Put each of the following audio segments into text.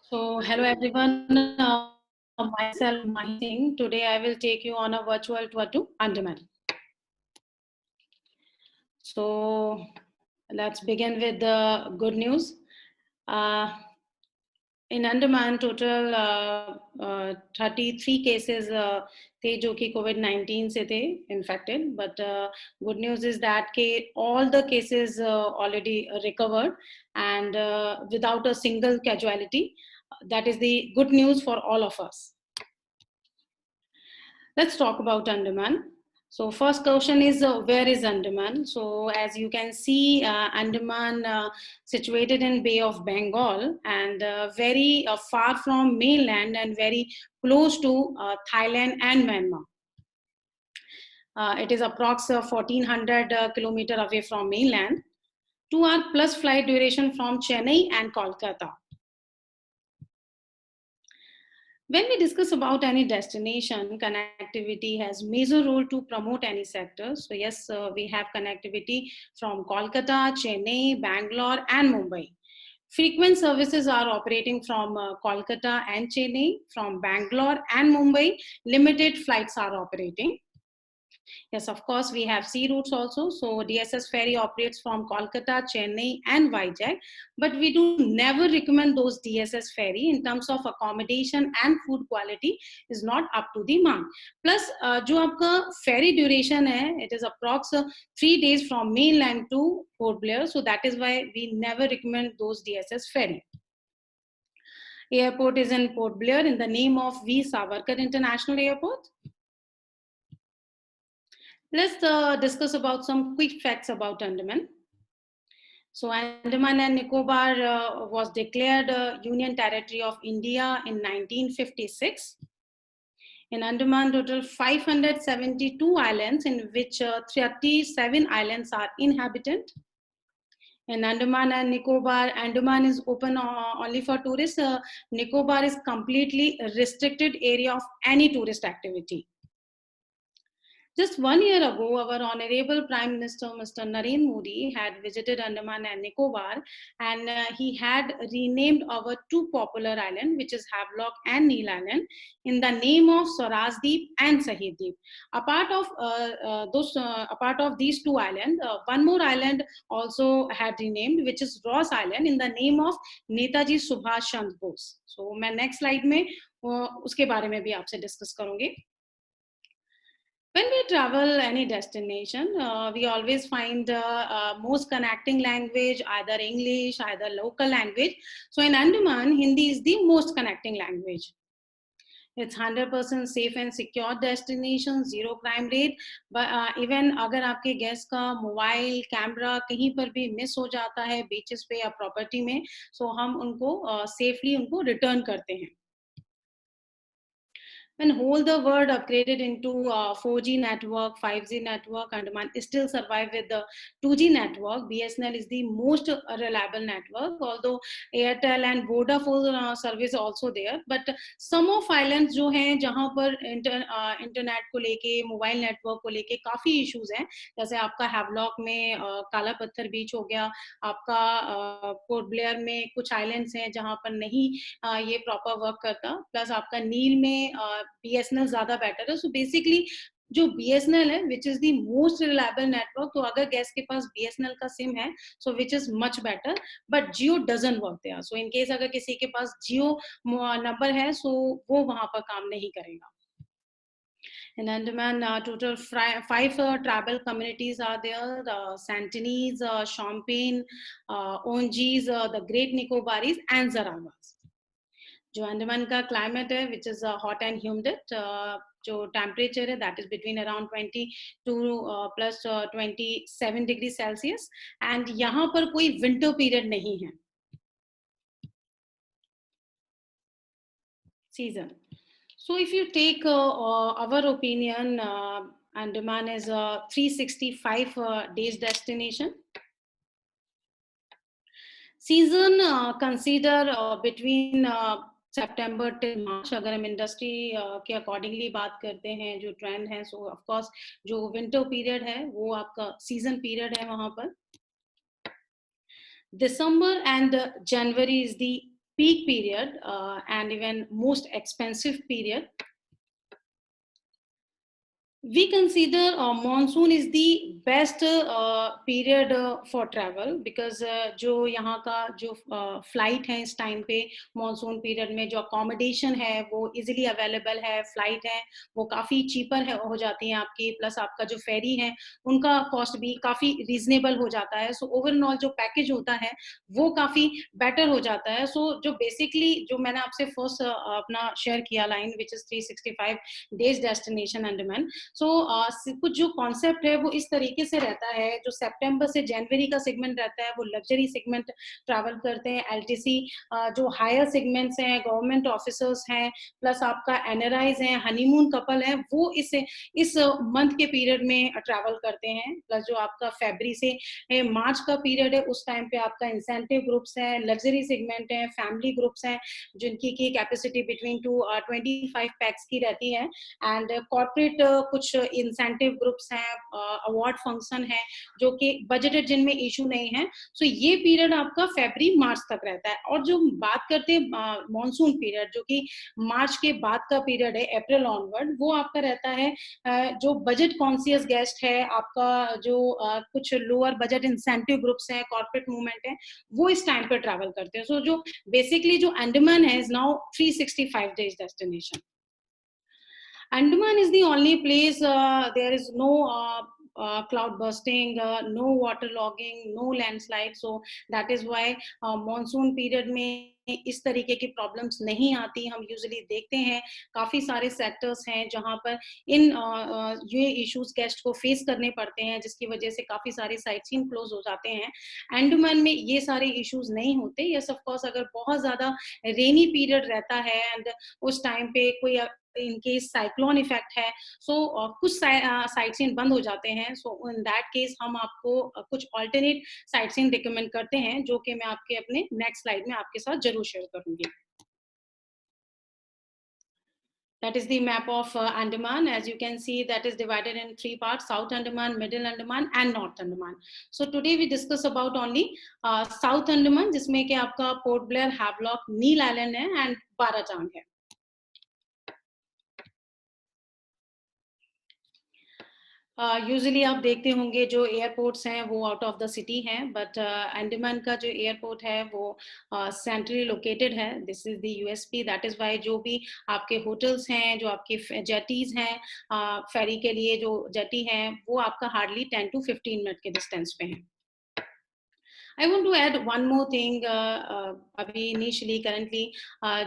So, hello everyone. Myself, Mahi Singh. Today, I will take you on a virtual tour to Andaman. So, let's begin with the good news. Uh, in Andaman, total 33 cases थे जो कि COVID-19 से थे infected. But good news is that all the cases already recovered and without a single casualty. That is the good news for all of us. Let's talk about Andaman. So first question is where is Andaman? So as you can see, Andaman situated in Bay of Bengal and very far from mainland and very close to Thailand and Myanmar. It is approx 1400 kilometer away from mainland. 2 hour plus flight duration from Chennai and Kolkata. When we discuss about any destination, connectivity has major role to promote any sector. So yes, we have connectivity from Kolkata, Chennai, Bangalore and Mumbai. Frequent services are operating from Kolkata and Chennai, from Bangalore and Mumbai. Limited flights are operating. Yes, of course, we have sea routes also. So DSS ferry operates from Kolkata, Chennai and Vizag. But we do never recommend those DSS ferry in terms of accommodation and food quality is not up to the mark. Plus, जो आपका ferry duration है, it is approx 3 days from mainland to Port Blair. So that is why we never recommend those DSS ferry. Airport is in Port Blair in the name of V. Savarkar International Airport. Let's discuss about some quick facts about Andaman. So Andaman and Nicobar was declared Union Territory of India in 1956. In Andaman, total 572 islands, in which 37 islands are inhabited. In Andaman and Nicobar, Andaman is open only for tourists. Nicobar is completely restricted area of any tourist activity. Just 1 year ago, our Honorable Prime Minister, Mr. Narendra Modi, had visited Andaman and Nicobar, and he had renamed our two popular islands, which is Havelock and Neil Island, in the name of Swarajdeep and Sahiddeep. Apart of these two islands, one more island also had renamed, which is Ross Island, in the name of Netaji Subhash Chandra Bose. So, मैं next slide में उसके बारे में भी आपसे discuss करूँगी. When we travel any destination, we always find most connecting language, either English, either local language. So in Andaman, Hindi is the most connecting language. It's 100% safe and secure destination, zero crime rate. But even अगर आपके guest का mobile camera कहीं पर भी miss हो जाता है beaches पे या property में, so हम उनको safely उनको return करते हैं. When whole the world upgraded into 4G network, 5G network, Andaman still survive with the 2G network. BSNL is the most reliable network, although Airtel and Vodafone service also there. But some of islands जो हैं जहाँ पर internet को लेके, mobile network को लेके काफी issues हैं, जैसे आपका हैवलॉक में काला पत्थर बीच हो गया, आपका पोर्ट ब्लेयर में कुछ आइलैंड्स हैं जहाँ पर नहीं ये प्रॉपर वर्क करता, प्लस आपका नील में BSNL ज्यादा बेटर है. सो बेसिकली जो BSNL है which is the most reliable network, तो अगर गैस के पास BSNL का सिम है so which is much better, but Jio doesn't work there. So in case अगर किसी के पास जियो नंबर है सो वो वहां पर काम नहीं करेगा. In Andaman, total 5 tribal communities are there: Santanese, Champagne, Ongees, the Great Nicobaris, and Zarawas. जो अंडमान का क्लाइमेट है which is hot and humid, जो टेम्परेचर है that is between around 22 plus 27 degree Celsius, and यहाँ पर कोई विंटर पीरियड नहीं है. Season. So if you take our opinion, Andaman is a 365 days destination. Season consider between September till March. अगर हम industry के अकॉर्डिंगली बात करते हैं जो ट्रेंड है, सो ऑफ कोर्स जो विंटर पीरियड है वो आपका सीजन पीरियड है वहां पर. December and January is the peak period and even most expensive period. We consider monsoon is the best period for travel because जो यहाँ का जो फ्लाइट है इस टाइम पे मानसून पीरियड में जो अकोमोडेशन है वो इजीली अवेलेबल है, फ्लाइट है वो काफ़ी चीपर है हो जाती हैं आपकी, प्लस आपका जो फेरी है उनका कॉस्ट भी काफ़ी रीजनेबल हो जाता है. सो ओवरऑल जो पैकेज होता है वो काफ़ी बेटर हो जाता है. सो जो बेसिकली जो मैंने आपसे फर्स्ट अपना शेयर किया line which is 365 days destination Andaman. So कुछ जो कॉन्सेप्ट है वो इस तरीके से रहता है, जो सितंबर से जनवरी का सेगमेंट रहता है वो लग्जरी सेगमेंट ट्रैवल करते हैं, एलटीसी जो हायर सेगमेंट्स हैं, गवर्नमेंट ऑफिसर्स हैं, प्लस आपका एनआरआईज हैं, हनीमून कपल है, वो इस मंथ के पीरियड में ट्रैवल करते हैं. प्लस जो आपका फरवरी से मार्च का पीरियड है उस टाइम पे आपका इंसेंटिव ग्रुप्स हैं, लग्जरी सेगमेंट है, फैमिली ग्रुप्स हैं जिनकी की कैपेसिटी बिटवीन 25 पैक्स की रहती है, एंड कॉर्पोरेट कुछ इंसेंटिव ग्रुप्स हैं, अवार्ड फंक्शन है जो कि बजटेड जिनमें इशू नहीं है. सो ये पीरियड आपका फरवरी मार्च तक रहता है. और जो बात करते हैं मॉनसून पीरियड जो कि मार्च के बाद का पीरियड है अप्रैल ऑनवर्ड, वो आपका रहता है जो बजट कॉन्शियस गेस्ट है, आपका जो कुछ लोअर बजट इंसेंटिव ग्रुप्स हैं, कॉर्पोरेट मूवमेंट है, वो इस टाइम पे ट्रैवल करते हैं. सो जो बेसिकली जो अंडमान है is now 365 days destination. Andaman is the only place there is no cloud bursting, no water logging, no landslide. So that is why monsoon period में इस तरीके की प्रॉब्लम्स नहीं आती. हम यूजुअली देखते हैं काफी सारे सेक्टर्स हैं जहां पर इन ये इश्यूज गेस्ट को फेस करने पड़ते हैं, जिसकी वजह से काफी सारे साइट सीन क्लोज हो जाते हैं. अंडमान में ये सारे इश्यूज नहीं होते. यस ऑफ कोर्स अगर बहुत ज्यादा रेनी पीरियड रहता है एंड उस टाइम पे कोई इनकेस साइक्लोन इफेक्ट है, सो कुछ साइट सीन बंद हो जाते हैं. सो इन दैट केस हम आपको कुछ ऑल्टरनेट साइट सीन रिकमेंड करते हैं जो कि मैं आपके अपने नेक्स्ट स्लाइड में आपके साथ जरूर शेयर करूंगी. That is the map of Andaman. As you can see, that is divided in three parts: South Andaman, Middle Andaman, and North Andaman. So today we discuss about only South Andaman, जिसमें कि आपका port Blair, Havelock, Neil island है and Baratang है. Usually आप देखते होंगे जो airports हैं वो आउट ऑफ द सिटी हैं, बट अंडमान का जो एयरपोर्ट है वो सेंट्रली लोकेटेड है. This is the USP. That is why जो भी आपके होटल्स हैं, जो आपके जेटीज हैं, फेरी के लिए जो जेटी हैं, वो आपका हार्डली 10 to 15 मिनट के डिस्टेंस पे हैं. I want to add one more thing. अभी initially currently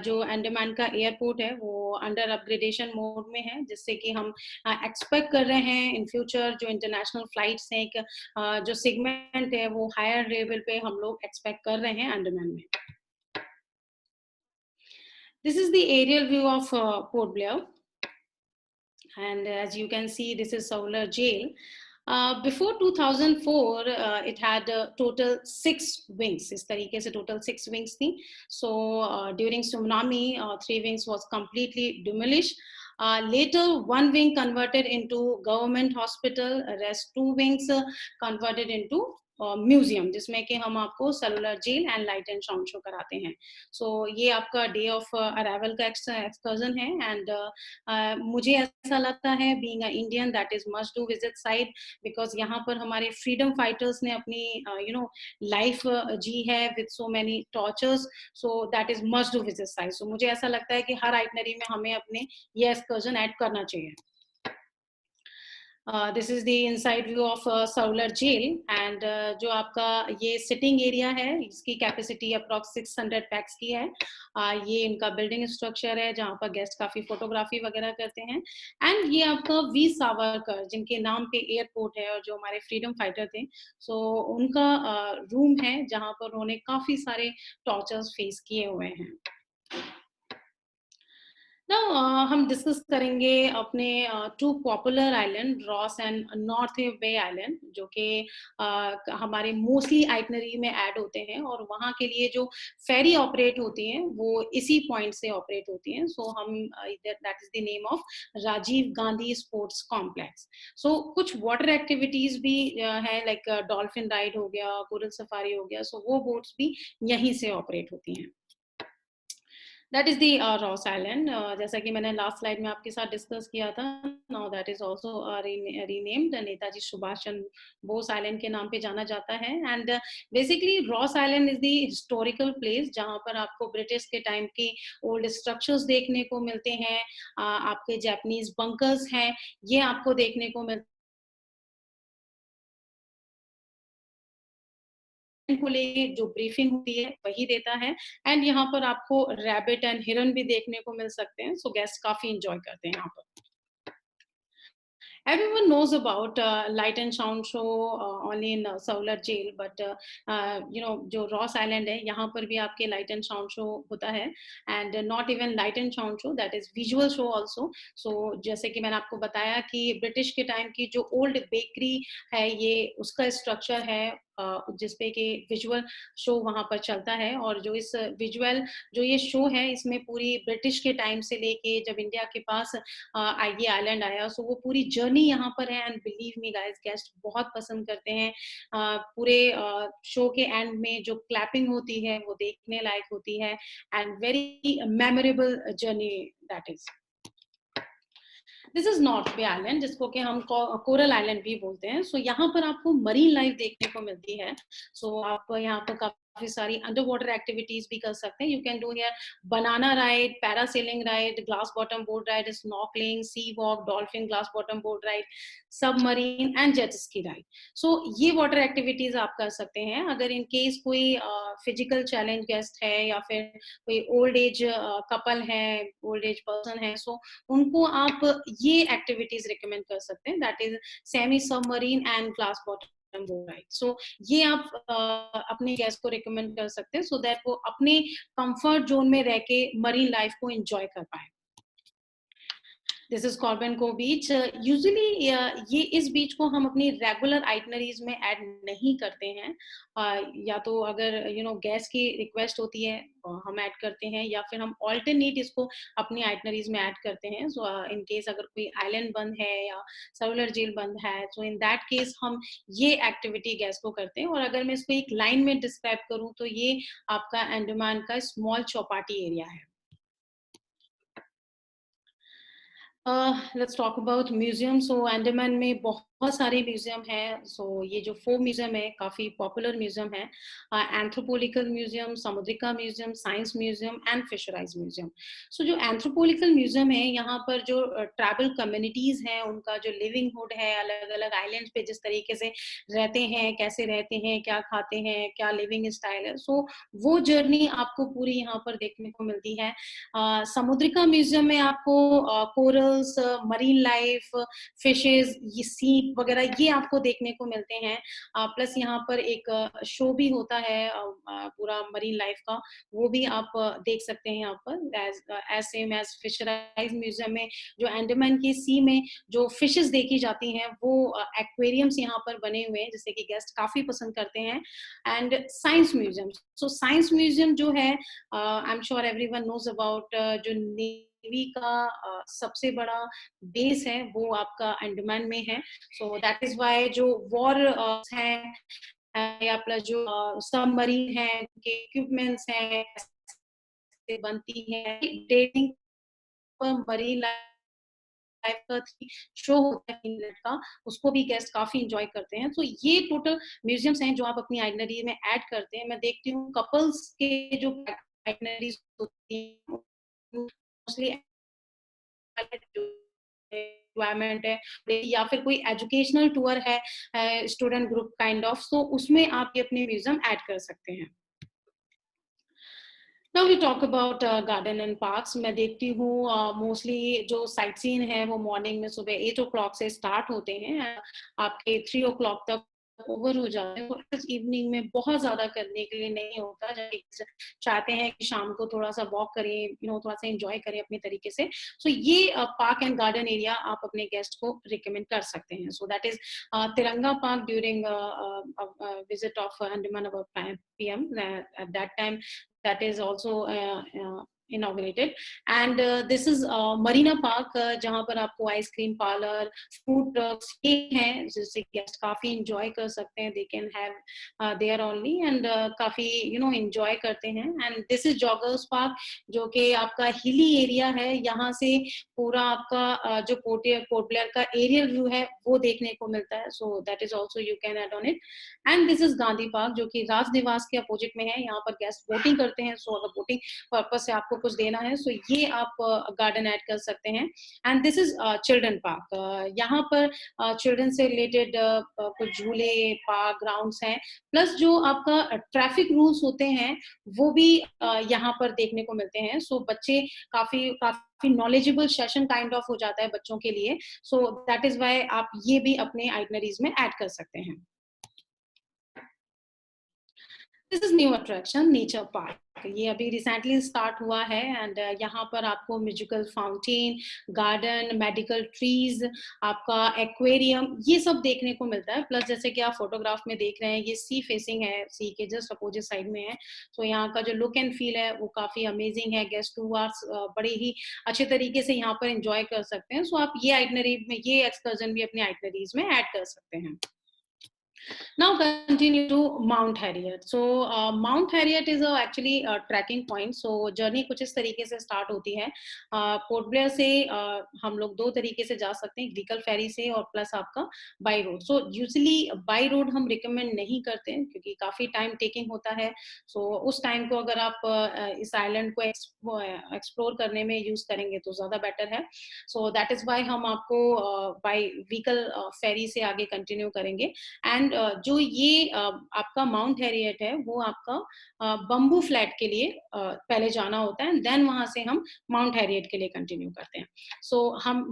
जो अंडमान का एयरपोर्ट है वो अंडर अपग्रेडेशन मोड में है, जिससे कि हम एक्सपेक्ट कर रहे हैं इन फ्यूचर जो इंटरनेशनल फ्लाइट्स हैं एक जो सेगमेंट है वो हायर लेवल पे हम लोग एक्सपेक्ट कर रहे हैं अंडमान में. This is the aerial view of Port Blair, and as you can see this is Solar Jail. Before 2004, it had total 6 wings. इस तरीके से total 6 wings थी. So during tsunami, 3 wings was completely demolished. Later, 1 wing converted into government hospital, rest 2 wings converted into museum, जिसमें कि हम आपको cellular jail and light and sound show कराते हैं. सो ये आपका डे ऑफ अराइवल का एक्सकर्जन है. एंड मुझे ऐसा लगता है being a Indian that is must do visit site, because यहाँ पर हमारे फ्रीडम फाइटर्स ने अपनी लाइफ जी है with so many tortures. So that is must do visit site. So मुझे ऐसा लगता है कि हर आइटनरी में हमें अपने ये एक्सकर्जन ऐड करना चाहिए. This is the inside view of solar jail. And जो आपका ये सिटिंग एरिया है इसकी कैपेसिटी अप्रॉक्स 600 पैक्स की है. ये इनका बिल्डिंग स्ट्रक्चर है जहाँ पर गेस्ट काफी फोटोग्राफी वगैरह करते हैं. एंड ये आपका वी सावरकर जिनके नाम पे एयरपोर्ट है और जो हमारे फ्रीडम फाइटर थे, सो उनका रूम है जहाँ पर उन्होंने काफी सारे टॉर्चर्स फेस किए हुए हैं. हम डिस्कस करेंगे अपने two popular island, Ross and north bay island, जो कि हमारे मोस्टली आइटनरी में ऐड होते हैं, और वहाँ के लिए जो फेरी ऑपरेट होती हैं वो इसी पॉइंट से ऑपरेट होती हैं. सो हम that is the name of Rajiv Gandhi sports complex. So कुछ वाटर एक्टिविटीज भी है, लाइक डॉल्फिन राइड हो गया, कोरल सफारी हो गया, सो वो बोट्स भी यहीं से ऑपरेट होती हैं. That is the Ross island. जैसा कि मैंने लास्ट स्लाइड में आपके साथ डिस्कस किया था, now that is also renamed Netaji Subhash Chandra Bose island के नाम पे जाना जाता है. And basically Ross island is the historical place जहाँ पर आपको ब्रिटिश के टाइम के ओल्ड स्ट्रक्चर्स देखने को मिलते हैं. आपके जापानीज बंकर्स हैं, ये आपको देखने को मिलते को लेके जो ब्रीफिंग होती है वही देता है. एंड यहाँ पर आपको रैबिट एंड हिरन भी देखने को मिल सकते हैं. सो गेस्ट काफी इंजॉय करते हैं यहाँ पर. Everyone knows about light and sound show only in Solar Jail, but जो रॉस आइलैंड है यहाँ पर भी आपके लाइट एंड साउंड शो होता है. And not even light and sound show, that is visual show also. So जैसे कि मैंने आपको बताया कि ब्रिटिश के टाइम की जो ओल्ड बेकरी है, ये उसका स्ट्रक्चर है जिसपे कि विजुअल शो वहां पर चलता है. और जो इस विजुअल जो ये शो है, इसमें पूरी ब्रिटिश के टाइम से लेके जब इंडिया के पास ये आइलैंड आया, सो वो पूरी जर्नी यहाँ पर है. And believe me guys, guest बहुत पसंद करते हैं. पूरे शो के एंड में जो क्लैपिंग होती है वो देखने लायक होती है. And very memorable journey that is. This is north bay island, जिसको कि हम कोरल आइलैंड भी बोलते हैं. सो यहाँ पर आपको मरीन लाइफ देखने को मिलती है. सो आप यहाँ पर काफी सारी अंडर वाटर एक्टिविटीज भी कर सकते हैं. You can do here banana ride, parasailing ride, glass bottom boat ride, snorkelling, sea walk, dolphin glass bottom boat ride, submarine and jet ski ride. So ये वाटर एक्टिविटीज आप कर सकते हैं. अगर इन केस कोई फिजिकल चैलेंज गेस्ट है या फिर कोई ओल्ड एज कपल है, ओल्ड एज पर्सन है, सो उनको आप ये एक्टिविटीज रिकमेंड कर सकते हैं. That is semi submarine and glass bottom boat ride. So ये आप अपने गेस्ट को रिकमेंड कर सकते हैं, सो दैट वो अपने कंफर्ट जोन में रह के मरीन लाइफ को एंजॉय कर पाए. दिस इज कॉर्बन को बीच. यूजुअली ये इस बीच को हम अपनी रेगुलर आइटनरीज में ऐड नहीं करते हैं. या तो अगर गैस की रिक्वेस्ट होती है हम ऐड करते हैं, या फिर हम ऑल्टरनेट इसको अपनी आइटनरीज में ऐड करते हैं. सो इन केस अगर कोई आइलैंड बंद है या सेलुलर जेल बंद है, सो इन दैट केस हम ये एक्टिविटी गैस को करते हैं. और अगर मैं इसको एक लाइन में डिस्क्राइब करूँ तो ये आपका अंडमान का स्मॉल चौपाटी एरिया है. Let's talk about museum. So Andaman में बहुत सारे म्यूजियम हैं. सो ये जो 4 म्यूजियम है काफी पॉपुलर म्यूजियम है. Anthropological museum, Samudrika museum, science museum and fisheries museum. So जो एंथ्रोपोलिकल म्यूजियम है, यहाँ पर जो ट्राइबल कम्युनिटीज हैं उनका जो लिविंगहुड है, अलग अलग आइलैंड पे जिस तरीके से रहते हैं, कैसे रहते हैं, क्या खाते हैं, क्या लिविंग स्टाइल है, सो वो जर्नी आपको पूरी यहाँ पर देखने को मिलती है. समुद्रिका म्यूजियम में आपको कोरल्स, मरीन लाइफ, फिशेस, ये सीप वगैरह ये आपको देखने को मिलते हैं. प्लस यहाँ पर एक शो भी होता है पूरा मरीन लाइफ का, वो भी आप देख सकते हैं यहाँ पर. एज सेम एज फिशराइज म्यूजियम में जो अंडमान की सी में जो फिशेस देखी जाती हैं, वो एक्वेरियम्स यहाँ पर बने हुए हैं जिससे कि गेस्ट काफी पसंद करते हैं. And science museum. So science museum जो है, I am sure everyone knows about, जो नेवी का सबसे बड़ा बेस है वो आपका अंडमान में है. सो दैट इज वाई जो वॉर है या प्लस जो सबमरीन है के इक्विपमेंट्स हैं, कैसे बनती है, डेटिंग पर मरीन लाइफ का शो होता है 3 मिनट का, उसको भी गेस्ट काफी इंजॉय करते हैं. तो ये टोटल म्यूजियम्स हैं जो आप अपनी आइटनरी में ऐड करते हैं. मैं देखती हूँ कपल्स के जो आइटनरीज होती हैं मोस्टली रिक्वायरमेंट है, या फिर कोई एजुकेशनल टूर है स्टूडेंट ग्रुप काइंड ऑफ, तो उसमें आप ये अपने म्यूजियम ऐड कर सकते हैं. Now we talk about garden and parks. मैं देखती हूँ मोस्टली जो साइट सीन है वो मॉर्निंग में सुबह 8 o'clock से स्टार्ट होते हैं, आपके 3 o'clock तक ओवर हो जाता है, तो इवनिंग में बहुत ज़्यादा करने के लिए नहीं होता, जब चाहते हैं कि शाम को थोड़ा-सा वॉक करें, थोड़ा सा एन्जॉय करें अपने तरीके से। सो ये पार्क एंड गार्डन एरिया आप अपने गेस्ट को रिकमेंड कर सकते हैं। So that is Tiranga Park during a visit of Andaman about 5 p.m. At that time, that is also inaugurated. And this is Marina Park, जहाँ पर आपको आइसक्रीम पार्लर, फूड ट्रक्स ये हैं जिससे गेस्ट काफी इंजॉय कर सकते हैं. They can have there only and काफी enjoy करते हैं. And this is Joggers Park, जो कि आपका हिली एरिया है. यहाँ से पूरा आपका जो पोर्ट ब्लेयर का एरियल व्यू है वो देखने को मिलता है. So that is also you can add on it. And this is Gandhi park, जो कि राजनिवास के अपोजिट में है. यहाँ पर गेस्ट बोटिंग करते हैं. सो अगर बोटिंग पर्पज से आपको कुछ देना है, सो ये आप गार्डन ऐड कर सकते हैं. And this is children park. यहाँ पर चिल्ड्रन से रिलेटेड कुछ झूले, पार्क, ग्राउंड्स हैं. प्लस जो आपका ट्रैफिक रूल्स होते हैं वो भी यहाँ पर देखने को मिलते हैं. सो बच्चे काफी नॉलेजेबल सेशन काइंड ऑफ हो जाता है बच्चों के लिए. सो दैट इज व्हाई आप ये भी अपने आइटनरीज में ऐड कर सकते हैं. This is new attraction, nature park. ये अभी रिसेंटली स्टार्ट हुआ है. एंड यहाँ पर आपको musical fountain, garden, medical trees, आपका एक्वेरियम, ये सब देखने को मिलता है. प्लस जैसे कि आप फोटोग्राफ में देख रहे हैं, ये सी फेसिंग है, सी के जस्ट अपोजिट साइड में है. तो यहाँ का जो लुक एंड फील है वो काफी अमेजिंग है. गेस्ट 2 आवर्स बड़े ही अच्छे तरीके से यहाँ पर एंजॉय कर सकते हैं. सो आप ये आइटनरी में, ये एक्सकर्जन भी अपनी आइटनरीज में ऐड कर सकते हैं. Now continue to Mount Harriet. So Mount Harriet is actually a trekking point. So journey कुछ इस तरीके से start होती है. पोर्ट ब्लेयर से हम लोग 2 तरीके से जा सकते हैं, व्हीकल फेरी से और प्लस आपका by road. So usually by road हम रिकमेंड नहीं करते हैं क्योंकि काफी टाइम टेकिंग होता है. सो उस टाइम को अगर आप इस आइलैंड को एक्सप्लोर करने में यूज करेंगे तो ज्यादा बेटर है. सो दैट इज वाई हम आपको बाई व्हीकल फेरी से आगे कंटिन्यू करेंगे. एंड जो ये आपका माउंट हैरियट है वो आपका बम्बू फ्लैट के लिए पहले जाना होता है. देन वहां से हम माउंट हैरियट के लिए कंटिन्यू करते हैं. सो हम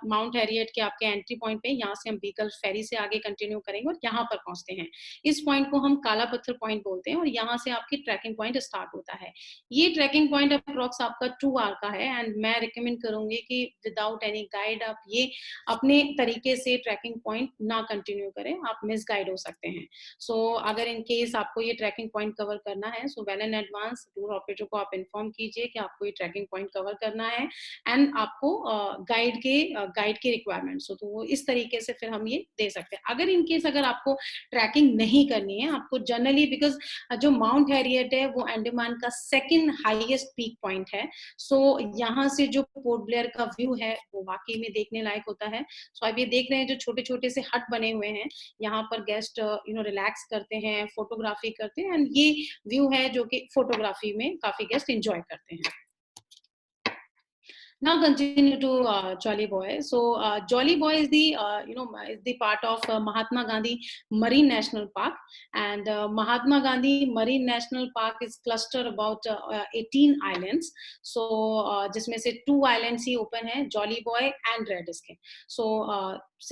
माउंट हैरियट के आपके एंट्री पॉइंट पे, यहाँ से हम व्हीकल फेरी से आगे कंटिन्यू करेंगे और यहाँ पर पहुंचते हैं. इस पॉइंट को हम काला पत्थर पॉइंट बोलते हैं और यहाँ से आपकी ट्रैकिंग पॉइंट स्टार्ट होता है. ये ट्रैकिंग पॉइंट अप्रोक्स आपका 2 आवर का है. एंड मैं रिकमेंड करूंगी कि विदाउट एनी गाइड आप ये अपने तरीके से ट्रैकिंग पॉइंट ना कंटिन्यू करें, आप मिस गाइड हो सकते हैं. सो अगर इन केस आपको ये ट्रैकिंग पॉइंट कवर करना है, so well in advance tour operator को आप इन्फॉर्म कीजिए कि आपको ये ट्रैकिंग पॉइंट कवर करना है एंड आपको गाइड की रिक्वायरमेंट. सो तो वो इस तरीके से फिर हम ये दे सकते हैं. अगर इन केस अगर आपको ट्रैकिंग नहीं करनी है, आपको जनरली, बिकॉज जो माउंट हैरियट है वो अंडमान का 2nd हाईएस्ट पीक पॉइंट है. सो यहाँ से जो पोर्ट ब्लेयर का व्यू है वो वाकई में देखने लायक होता है. सो आप ये देख रहे हैं जो छोटे छोटे से हट बने हुए हैं, यहाँ पर गेस्ट रिलैक्स करते हैं, फोटोग्राफी करते हैं. एंड ये व्यू है जो कि फोटोग्राफी में काफी गेस्ट एंजॉय करते हैं. Now continue to Jolly Boy. So Jolly Boy is the is the part of Mahatma Gandhi Marine National Park. And Mahatma Gandhi Marine National Park is clustered about 18 islands. So जिसमें से 2 islands ही open है, Jolly Boy and Red Skin. So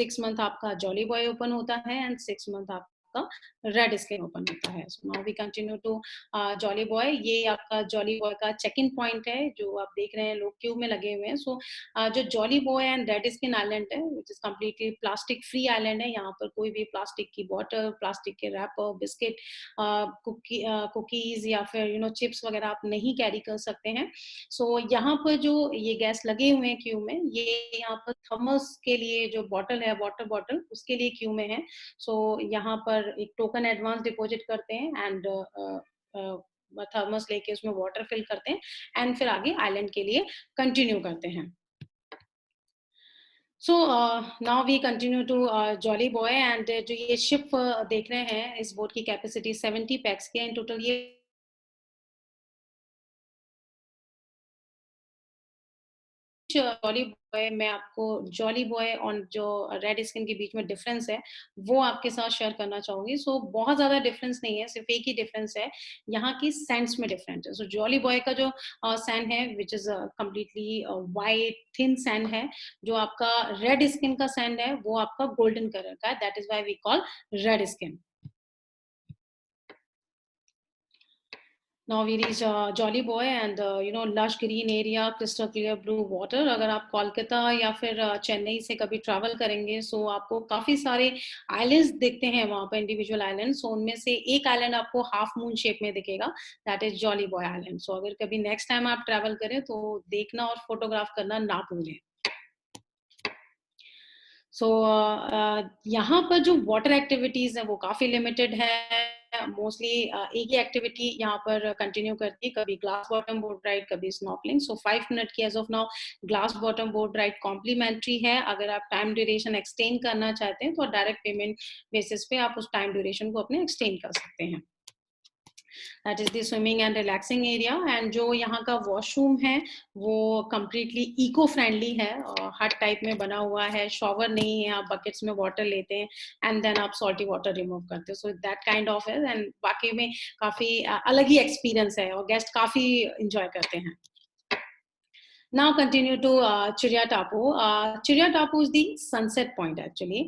6 month आपका Jolly Boy open होता है and 6 month आपका red skin open होता है. So now we continue to Jolly Buoy. ये आपका जॉली बॉय का चेक इन पॉइंट है जो आप देख रहे हैं, लोग क्यू में लगे हुए हैं. सो जो Jolly Buoy and Red Skin Island है which is completely plastic free island है. यहाँ पर कोई भी प्लास्टिक की बॉटल, प्लास्टिक के रैपर, बिस्किट, कुकीज या फिर चिप्स वगैरह आप नहीं कैरी कर सकते हैं. सो यहाँ पर जो ये गैस लगे हुए हैं क्यू में, ये यहाँ पर थर्मस के लिए जो बॉटल है, वाटर बॉटल, उसके लिए क्यू में है. सो यहाँ पर एक टोकन एडवांस डिपॉजिट करते हैं एंड थर्मस लेके उसमें वाटर फिल करते हैं एंड फिर आगे आइलैंड के लिए कंटिन्यू करते हैं. So now we continue to Jolly Buoy. And जो ये शिप देख रहे हैं, इस बोट की कैपेसिटी 70 पैक्स की है. इन टोटल ये जॉली बॉय में आपको जॉली बॉय और जो रेड स्किन के बीच में डिफरेंस है वो आपके साथ शेयर करना चाहूंगी. सो बहुत ज्यादा डिफरेंस नहीं है, सिर्फ एक ही डिफरेंस है, यहाँ की सैंड्स में डिफरेंट है. सो जॉली बॉय का जो सैंड है which is completely white thin sand है. जो आपका रेड स्किन का सैंड है वो आपका गोल्डन कलर का है. That is why we call red skin. Now we reach Jolly Boy and lush green area, crystal clear blue water. अगर आप कोलकाता या फिर चेन्नई से कभी ट्रैवल करेंगे सो आपको काफी सारे आइलैंड्स दिखते हैं वहां पर, इंडिविजुअल आइलैंड. सो उनमें से एक आइलैंड आपको हाफ मून शेप में दिखेगा, that is Jolly Buoy Island. So अगर कभी नेक्स्ट टाइम आप ट्रैवल करें तो देखना और फोटोग्राफ करना ना भूलें. सो यहाँ पर जो वाटर एक्टिविटीज है वो काफी लिमिटेड है. मोस्टली एक ही एक्टिविटी यहाँ पर कंटिन्यू करती है, कभी ग्लास बॉटम बोट राइड, कभी स्नॉर्कलिंग. सो 5 मिनट की as of now glass bottom boat ride complimentary है. अगर आप टाइम ड्यूरेशन एक्सटेंड करना चाहते हैं तो डायरेक्ट पेमेंट बेसिस पे आप उस टाइम ड्यूरेशन को अपने एक्सटेंड कर सकते हैं. That is the swimming and relaxing area. And जो यहाँ का वॉशरूम है वो कम्प्लीटली इको फ्रेंडली है, हट टाइप में बना हुआ है, शॉवर नहीं है, आप बकेट्स में वाटर लेते हैं एंड देन आप सॉल्टी वाटर रिमूव करते हो. सो दैट काइंड ऑफ है एंड वाकई में काफी अलग ही एक्सपीरियंस है और गेस्ट काफी इंजॉय करते हैं. Now continue to Chirya Tapu. Chirya Tapu is the sunset point actually.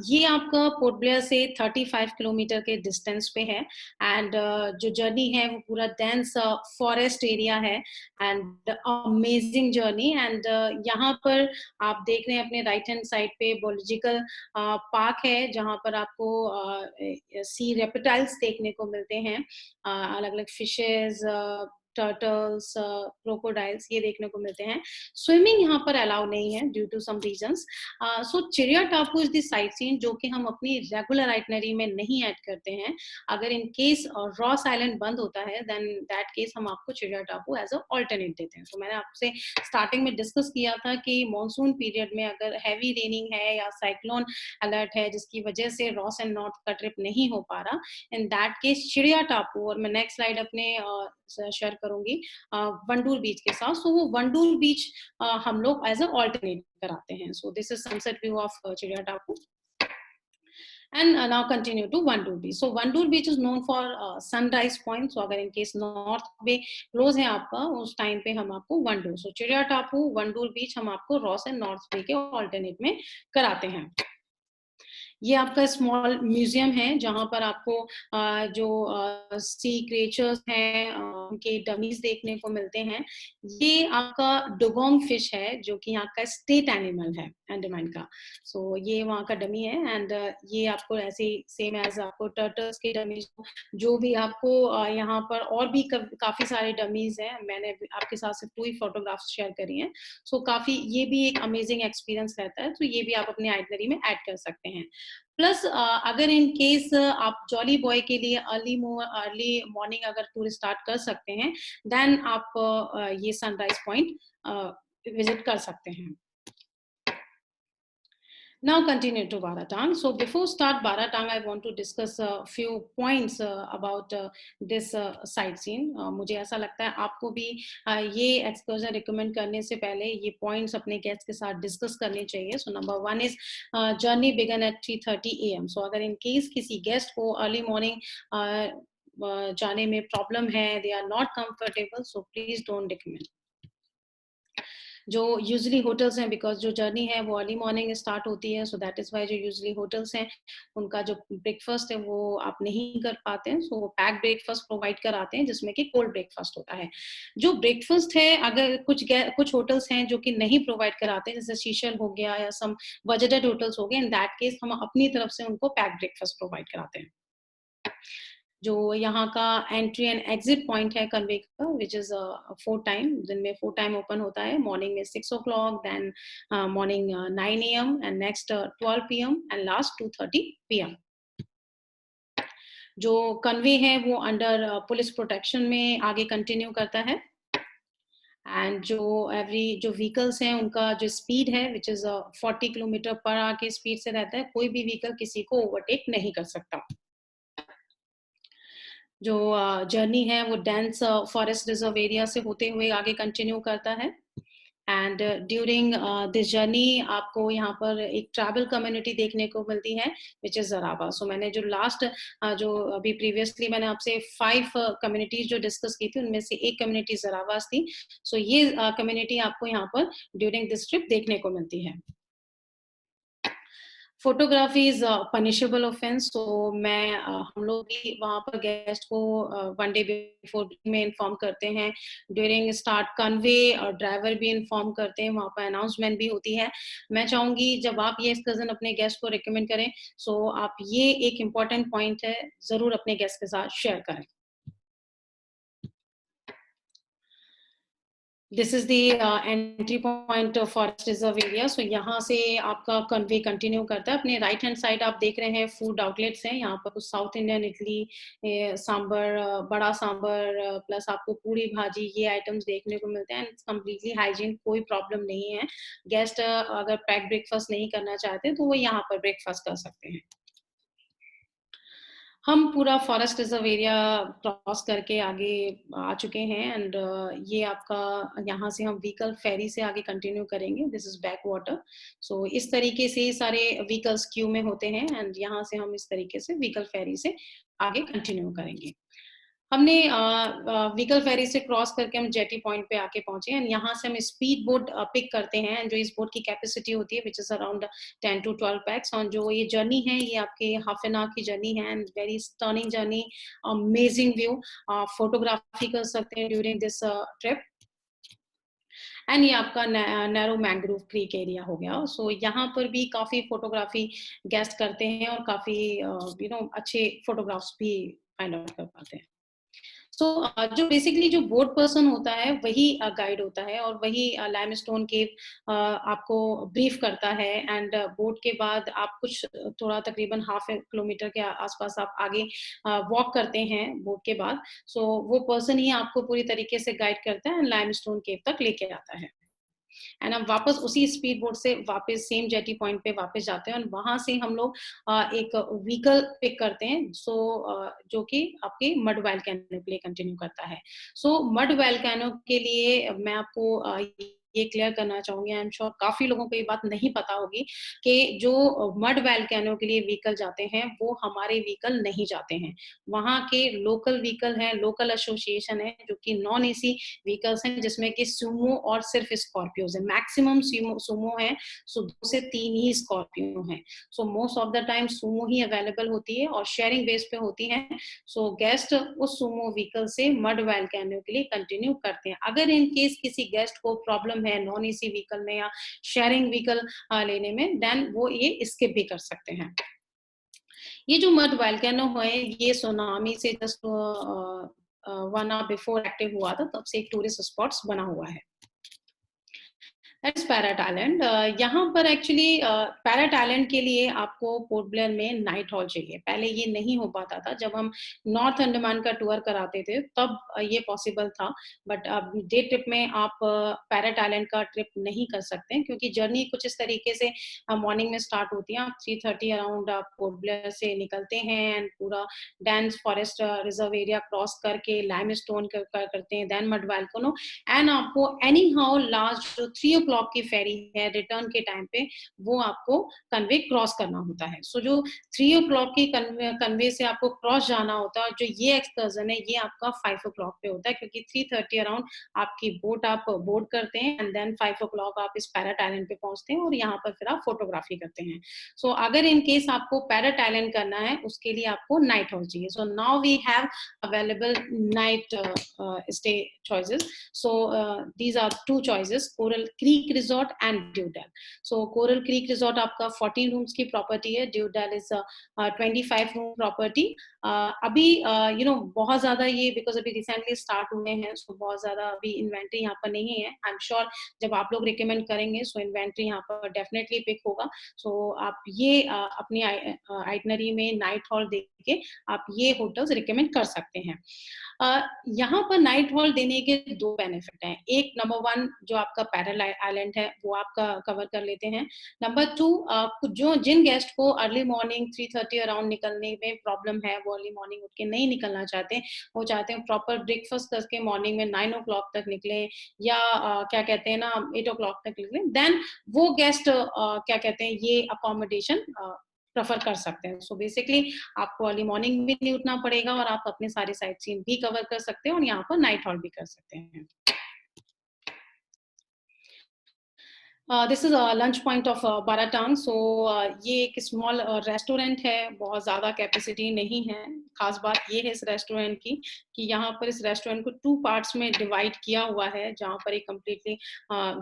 ये आपका पोर्ट ब्लेयर से 35 किलोमीटर के डिस्टेंस पे है एंड जो जर्नी है वो पूरा डेंस फॉरेस्ट एरिया है एंड अमेजिंग जर्नी. एंड यहाँ पर आप देख रहे हैं अपने राइट हैंड साइड पे बोलॉजिकल पार्क है जहाँ पर आपको सी रेप्टाइल्स देखने को मिलते हैं, अलग अलग फिशेज, टर्टल्स, क्रोकोडाइल्स ये देखने को मिलते हैं. स्विमिंग यहाँ पर अलाउ नहीं है ड्यू टू सम रीजंस. सो चिड़िया टापू इज द साइट सीन जो कि हम अपनी रेगुलर आइटनरी में नहीं ऐड करते हैं. अगर इन केस रॉस आइलैंड बंद होता है देन दैट केस हम आपको चिड़िया टापू एज अ ऑल्टरनेट देते हैं. तो मैंने आपसे स्टार्टिंग में डिस्कस किया था कि मॉनसून पीरियड में अगर हैवी रेनिंग है या साइक्लोन अलर्ट है जिसकी वजह से रॉस एंड नॉर्थ का ट्रिप नहीं हो पा रहा, इन दैट केस चिड़िया टापू, और मैं नेक्स्ट स्लाइड अपने शेयर करूंगी वंडूर बीच के साथ. सो वो वंडूर बीच हम लोग एज अ ऑल्टरनेट कराते हैं. सो this is sunset view of चिड़िया टापू. And now continue to Vandoor Beach. So Vandoor Beach is known for sunrise point. So अगर in case North Bay close है आपका उस टाइम पे हम आपको Vandoor, so चिड़िया टापू, Vandoor Beach हम आपको रॉस एंड नॉर्थ बे के ऑल्टरनेट में कराते हैं. ये आपका स्मॉल म्यूजियम है जहां पर आपको जो सी क्रिएचर्स हैं उनके डमीज देखने को मिलते हैं. ये आपका डुगोंग फिश है जो कि यहाँ का स्टेट एनिमल है अंडमान का. सो ये वहाँ का डमी है एंड ये आपको ऐसे सेम एज आपको टर्टल्स के डमीज जो भी आपको यहाँ पर और भी काफी सारे डमीज हैं. मैंने आपके साथ सिर्फ 2 ही फोटोग्राफ्स शेयर करी हैं. सो काफी ये भी एक अमेजिंग एक्सपीरियंस रहता है. तो ये भी आप अपने आइटनरी में ऐड कर सकते हैं. प्लस अगर इन केस आप जॉली बॉय के लिए अर्ली मॉर्निंग अगर टूर स्टार्ट कर सकते हैं देन आप ये सनराइज पॉइंट विजिट कर सकते हैं. Now continue to Baratang. So before start Baratang, I want to discuss a few points about this sightseeing. मुझे ऐसा लगता है आपको भी ये एक्सकर्जन रिकमेंड करने से पहले ये पॉइंट्स अपने गेस्ट के साथ डिस्कस करने चाहिए. So number 1 is journey begin at 3:30 AM. So अगर इन केस किसी गेस्ट को अर्ली मॉर्निंग जाने में प्रॉब्लम है, they are not comfortable, so please don't recommend. जो यूजली होटल्स हैं, बिकॉज जो जर्नी है वो अर्ली मॉर्निंग स्टार्ट होती है, सो दैट इज वाई जो यूजली होटल्स हैं उनका जो ब्रेकफास्ट है वो आप नहीं कर पाते हैं. सो वो पैक ब्रेकफास्ट प्रोवाइड कराते हैं जिसमें कि कोल्ड ब्रेकफास्ट होता है. जो ब्रेकफास्ट है अगर कुछ होटल्स हैं जो कि नहीं प्रोवाइड कराते हैं, जैसे शीशल हो गया या सम बजटेड होटल्स हो गए, इन दैट केस हम अपनी तरफ से उनको पैक ब्रेकफास्ट प्रोवाइड कराते हैं. जो यहाँ का एंट्री एंड एग्जिट पॉइंट है कन्वे का, विच इज 4 टाइम, दिन में 4 टाइम ओपन होता है. मॉर्निंग में 6 o'clock, then morning 9 AM and next 12 PM and last 2:30 PM. जो कन्वे है वो अंडर पुलिस प्रोटेक्शन में आगे कंटिन्यू करता है. एंड जो व्हीकल्स हैं उनका जो स्पीड है which is 40 kilometre per hour के स्पीड से रहता है. कोई भी व्हीकल किसी को ओवरटेक नहीं कर सकता. जो जर्नी है वो डेंस फॉरेस्ट रिजर्व एरिया से होते हुए आगे कंटिन्यू करता है. एंड ड्यूरिंग दिस जर्नी आपको यहाँ पर एक ट्रैवल कम्युनिटी देखने को मिलती है विच इज जरावा. सो मैंने जो लास्ट जो अभी प्रीवियसली मैंने आपसे 5 कम्युनिटीज जो डिस्कस की थी उनमें से एक कम्युनिटी जरावास थी. सो ये कम्युनिटी आपको यहाँ पर ड्यूरिंग दिस ट्रिप देखने को मिलती है. फोटोग्राफी इज पनिशेबल ऑफेंस, तो हम लोग भी वहाँ पर गेस्ट को 1 डे बिफोर में इन्फॉर्म करते हैं, ड्यूरिंग स्टार्ट कन्वे और ड्राइवर भी इन्फॉर्म करते हैं, वहाँ पर अनाउंसमेंट भी होती है। मैं चाहूंगी जब आप ये कजन अपने गेस्ट को रिकमेंड करें, सो आप ये एक इम्पॉर्टेंट पॉइंट है, जरूर अपने गेस्ट के साथ शेयर करें। This is the entry point forest reserve area. So यहाँ से आपका कन्वे कंटिन्यू करता है। अपने राइट हैंड साइड आप देख रहे हैं फूड आउटलेट्स हैं, यहाँ पर कुछ साउथ इंडियन इडली, सांबर, बड़ा सांबर, प्लस आपको पूरी भाजी, ये आइटम्स देखने को मिलते हैं। एंड कम्प्लीटली हाइजीन, कोई प्रॉब्लम नहीं है। गेस्ट अगर पैक ब्रेकफास्ट नहीं करना चाहते तो वो यहाँ पर ब्रेकफास्ट कर सकते हैं। हम पूरा फॉरेस्ट रिजर्व एरिया क्रॉस करके आगे आ चुके हैं। एंड ये आपका, यहाँ से हम व्हीकल फेरी से आगे कंटिन्यू करेंगे। This is back water. So इस तरीके से सारे व्हीकल्स क्यू में होते हैं, एंड यहाँ से हम इस तरीके से व्हीकल फेरी से आगे कंटिन्यू करेंगे। हमने व्हीकल फेरी से क्रॉस करके हम जेटी पॉइंट पे आके पहुंचे, एंड यहाँ से हम स्पीड बोट पिक करते हैं, जो इस बोट की कैपेसिटी होती है which is around 10 to 12 PACS. और जो ये जर्नी है, ये आपके हाफ एन आवर की जर्नी है, and very stunning journey, amazing view, photography कर सकते हैं ड्यूरिंग दिस ट्रिप। एंड ये आपका नैरो मैंग्रोव क्रीक एरिया हो गया। सो यहाँ पर भी काफी फोटोग्राफी गेस्ट करते हैं, और काफी अच्छे फोटोग्राफ्स भी फाइंड आउट कर पाते हैं। सो जो बेसिकली जो बोट पर्सन होता है वही गाइड होता है, और वही लाइमस्टोन केव आपको ब्रीफ करता है। एंड बोट के बाद आप कुछ थोड़ा तकरीबन 1/2 किलोमीटर के आसपास आप आगे वॉक करते हैं बोट के बाद। सो वो पर्सन ही आपको पूरी तरीके से गाइड करता है एंड लाइमस्टोन केव तक लेके आता है। एंड हम वापस उसी स्पीड बोट से वापस सेम जेटी पॉइंट पे वापस जाते हैं, और वहां से हम लोग एक व्हीकल पिक करते हैं, जो कि आपके मड वैल्केनो के लिए कंटिन्यू करता है। सो मड वैल्केनो के लिए मैं आपको ये क्लियर करना चाहूंगी, आई एम श्योर काफी लोगों को ये बात नहीं पता होगी कि जो मड वैल्केनो के लिए व्हीकल जाते हैं वो हमारे व्हीकल नहीं जाते हैं। वहां के लोकल व्हीकल है, लोकल एसोसिएशन है, जो कि नॉन एसी व्हीकल्स हैं, जिसमें कि सुमो और सिर्फ स्कॉर्पियोज है। मैक्सिमम सुमो है, सो 2 से 3 ही स्कॉर्पियो है। So most of the time Sumo he available होती है और शेयरिंग बेस पे होती है। सो गेस्ट उस सुमो व्हीकल से मड वैल्केनो के लिए कंटिन्यू करते हैं। अगर इन केस किसी गेस्ट को प्रॉब्लम है नॉन एसी व्हीकल में या शेयरिंग व्हीकल लेने में, देन वो ये स्किप भी कर सकते हैं। ये जो मड वैल्केनो है, ये सुनामी से जस्ट 1 hour बिफोर एक्टिव हुआ था, तब से एक टूरिस्ट स्पॉट्स बना हुआ है। That's para talent. यहाँ पर एक्चुअली पैरा टैलेंट के लिए आपको पोर्ट ब्लेयर में नाइट हॉल चाहिए। पहले ये नहीं हो पाता था, जब हम नॉर्थ अंडमान का टूर कराते थे तब ये पॉसिबल था। बट अब डे ट्रिप में आप पैरा टैलेंट का ट्रिप नहीं कर सकते हैं, क्योंकि जर्नी कुछ इस तरीके से मॉर्निंग में स्टार्ट होती है। आप 3:30 अराउंड आप पोर्ट ब्लेयर से निकलते हैं, एंड पूरा dense forest reserve area cross करके लाइमस्टोन करते हैं, देन मड वैल्केनो, एंड आपको एनी हाउ लास्ट जो 3 o'clock की फेरी है रिटर्न के टाइम पे, वो आपको कन्वे क्रॉस करना होता है। सो जो 3 o'clock की कन्वे से आपको क्रॉस जाना होता है, जो ये एक्सकर्जन है ये आपका 5 o'clock पे होता है, क्योंकि 3:30 अराउंड आपकी बोट आप बोर्ड करते हैं, एंड देन 5 o'clock आप इस पैरा टैलेंट पे पहुंचते हैं, और यहाँ पर फिर आप फोटोग्राफी करते हैं। सो अगर इन केस आपको पैरा टैलेंट करना है, उसके लिए आपको नाइट हॉल चाहिए। So now we have available night stay choices. So these are 2 choices: Coral Creek Resort and Dewdale. So Coral Creek Resort आपका 14 rooms की property है, Dewdale is a 25 room property. अभी बहुत ज्यादा ये बिकॉज अभी recently start हुए हैं, सो बहुत ज्यादा अभी इन्वेंट्री यहाँ पर नहीं है। आई एम श्योर जब आप लोग रिकमेंड करेंगे सो इन्वेंट्री यहाँ पर डेफिनेटली पिक होगा। सो आप ये अपनी आइटनरी में नाइट हॉल देख के आप ये होटल्स रिकमेंड कर सकते हैं। यहाँ पर नाइट हॉल देने के 2 बेनिफिट हैं। एक, नंबर 1 जो आपका पैरल आइलैंड है वो आपका कवर कर लेते हैं। नंबर 2, जो जिन गेस्ट को अर्ली मॉर्निंग 3:30 अराउंड निकलने में प्रॉब्लम है, वो अर्ली मॉर्निंग उठ के नहीं निकलना चाहते, वो चाहते हैं प्रॉपर ब्रेकफास्ट करके मॉर्निंग में 9 o'clock तक निकले, या क्या कहते हैं ना 8 o'clock तक निकले, देन वो गेस्ट क्या कहते हैं ये अकोमोडेशन प्रेफर कर सकते हैं। सो बेसिकली आपको अर्ली मॉर्निंग भी नहीं उठना पड़ेगा, और आप अपने सारे साइट सीन भी कवर कर सकते हैं, और यहाँ पर नाइट हॉल भी कर सकते हैं। This is lunch point of Baratang. So ये एक स्मॉल रेस्टोरेंट है, बहुत ज़्यादा कैपेसिटी नहीं है। खास बात ये है इस रेस्टोरेंट की कि यहाँ पर इस रेस्टोरेंट को 2 पार्ट्स में डिवाइड किया हुआ है, जहाँ पर एक कम्प्लीटली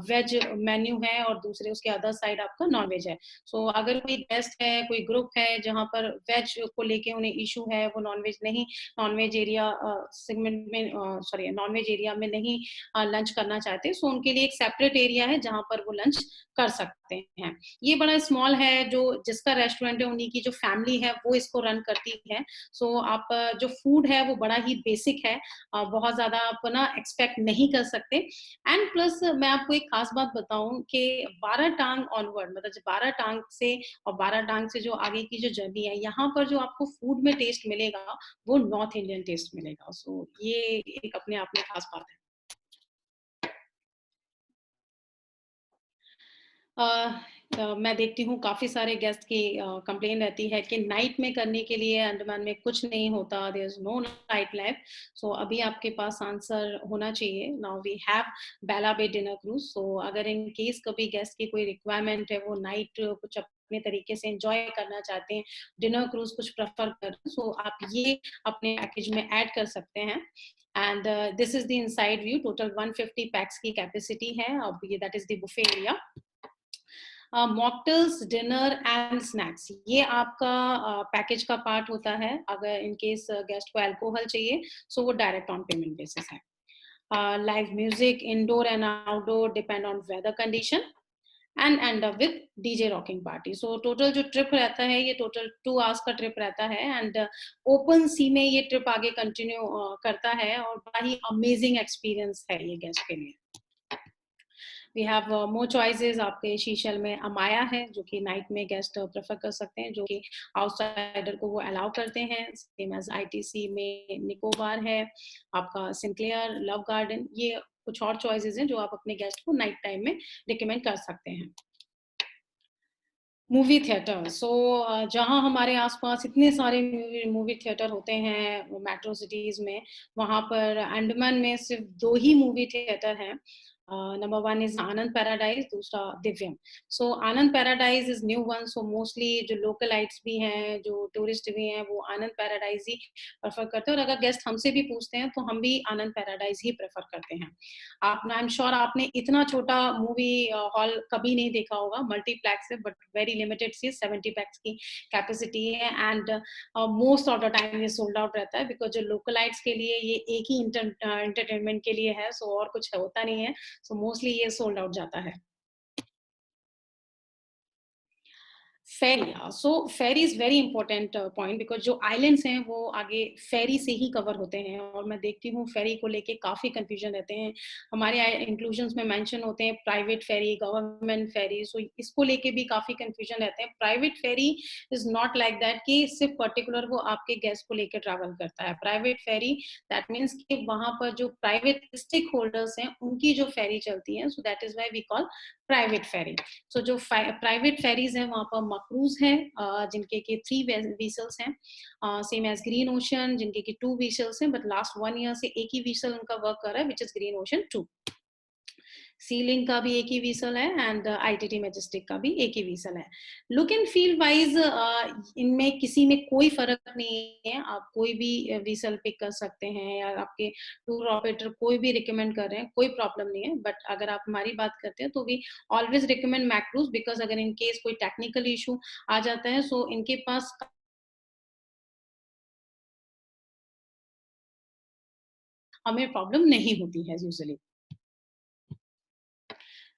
वेज मेन्यू है और दूसरे उसके अदर साइड आपका नॉन वेज है। सो अगर कोई गेस्ट है, कोई ग्रुप है जहाँ पर वेज को लेके उन्हें इशू है, वो नॉन वेज नहीं, नॉन वेज एरिया सेगमेंट में सॉरी नॉन वेज एरिया में नहीं लंच करना चाहते, सो उनके लिए एक सेपरेट एरिया है जहाँ पर वो लंच कर सकते हैं। ये बड़ा स्मॉल है, जो जिसका रेस्टोरेंट है उन्हीं की जो फैमिली है वो इसको रन करती है। सो आप जो फूड है वो बड़ा ही बेसिक है, बहुत ज़्यादा आप ना एक्सपेक्ट नहीं कर सकते। एंड प्लस मैं आपको एक खास बात बताऊँ कि बाराटांग ऑनवर्ड, मतलब जो बाराटांग से और बाराटांग से जो आगे की जो जर्नी है, यहाँ पर जो आपको फूड में टेस्ट मिलेगा, वो नॉर्थ इंडियन टेस्ट मिलेगा। सो ये एक अपने आप में खास बात है। मैं देखती हूँ काफ़ी सारे गेस्ट की कंप्लेन रहती है कि नाइट में करने के लिए अंडमान में कुछ नहीं होता, there is no night life. So अभी आपके पास आंसर होना चाहिए। Now we have Bella Bay dinner cruise. So अगर इन केस कभी गेस्ट की कोई रिक्वायरमेंट है, वो नाइट कुछ अपने तरीके से एन्जॉय करना चाहते हैं, डिनर क्रूज़ कुछ प्रेफ़र कर, सो आप ये अपने पैकेज में ऐड कर सकते हैं। And this is the inside view. Total 150 PACS की कैपेसिटी है। अब ये that is the buffet area. Mocktails, dinner and snacks, ये आपका पैकेज का पार्ट होता है। अगर इन केस गेस्ट को अल्कोहल चाहिए, सो वो डायरेक्ट ऑन पेमेंट बेसिस है। Live music indoor and outdoor depend on whether condition, and and up with DJ rocking party. So total जो ट्रिप रहता है ये टोटल 2 आवर्स का ट्रिप रहता है। एंड ओपन सी में ये ट्रिप आगे कंटिन्यू करता है और बड़ा ही अमेजिंग एक्सपीरियंस है ये गेस्ट के लिए। We have more choices. आपके शीशल में अमाया है, जो कि नाइट में गेस्ट प्रेफर कर सकते हैं, जो कि आउटसाइडर को वो अलाउ करते हैं। सेम एज आईटीसी में निकोबार है, आपका सिंक्लेयर, लव गार्डन, ये कुछ और चॉइसेस हैं जो आप अपने गेस्ट को नाइट टाइम में रिकमेंड कर सकते हैं। Movie theatre. सो जहाँ हमारे आसपास इतने सारे मूवी थिएटर होते हैं मेट्रो सिटीज में, वहाँ पर अंडमान में सिर्फ 2 ही मूवी थिएटर हैं। नंबर 1 इज आनंद पैराडाइज, दूसरा Divyam. So Anand Paradise is new one, so mostly जो लोकलाइट्स भी हैं, जो टूरिस्ट भी हैं, वो आनंद पैराडाइज ही प्रेफर करते हैं। और अगर गेस्ट हमसे भी पूछते हैं तो हम भी आनंद पैराडाइज ही प्रेफर करते हैं। आप, आई एम श्योर आपने इतना छोटा मूवी हॉल कभी नहीं देखा होगा, मल्टीप्लेक्स है but very limited see 70 pax की कैपेसिटी है। And most of the time ये सोल्ड आउट रहता है, बिकॉज जो लोकलाइट्स के लिए ये एक ही इंटरटेनमेंट के लिए है, सो और कुछ होता नहीं है। सो मोस्टली ये सोल्ड आउट जाता है। Ferry, so ferry is very important point, because जो आइलैंड्स हैं वो आगे फेरी से ही कवर होते हैं। और मैं देखती हूँ फेरी को लेके काफी कंफ्यूजन रहते हैं। हमारे इंक्लूजन्स में मेंशन होते हैं प्राइवेट फेरी, गवर्नमेंट फेरी, सो इसको लेके भी काफी कंफ्यूजन रहते हैं। Private ferry is not like that कि सिर्फ पर्टिकुलर वो आपके गेस्ट को लेकर ट्रैवल करता है। प्राइवेट फेरी दैट मीन्स कि वहां पर जो प्राइवेट स्टेक होल्डर्स हैं उनकी जो फेरी चलती है, so that is why we call private ferry. So जो प्राइवेट फेरीज हैं वहाँ पर मक्रूज हैं, जिनके के 3 व्हीसल्स हैं, सेम एज ग्रीन ओशन जिनके के 2 व्हीसल्स हैं, बट लास्ट 1 ईयर से एक ही व्हीसल उनका वर्क कर रहा है, which is green ocean 2। Ceiling का भी एक ही व्हीसल है एंड आईटीटी मैजेस्टिक का भी एक ही व्हीसल है। लुक एंड फील वाइज इनमें किसी में कोई फर्क नहीं है। आप कोई भी व्हीसल पिक कर सकते हैं, या आपके टूर ऑपरेटर कोई भी रिकमेंड कर रहे हैं, कोई प्रॉब्लम नहीं है। बट अगर आप हमारी बात करते हैं तो वी ऑलवेज रिकमेंड मैक्रूज, बिकॉज अगर इन केस कोई टेक्निकल इशू आ जाता है, सो इनके पास हमें प्रॉब्लम नहीं होती है usually.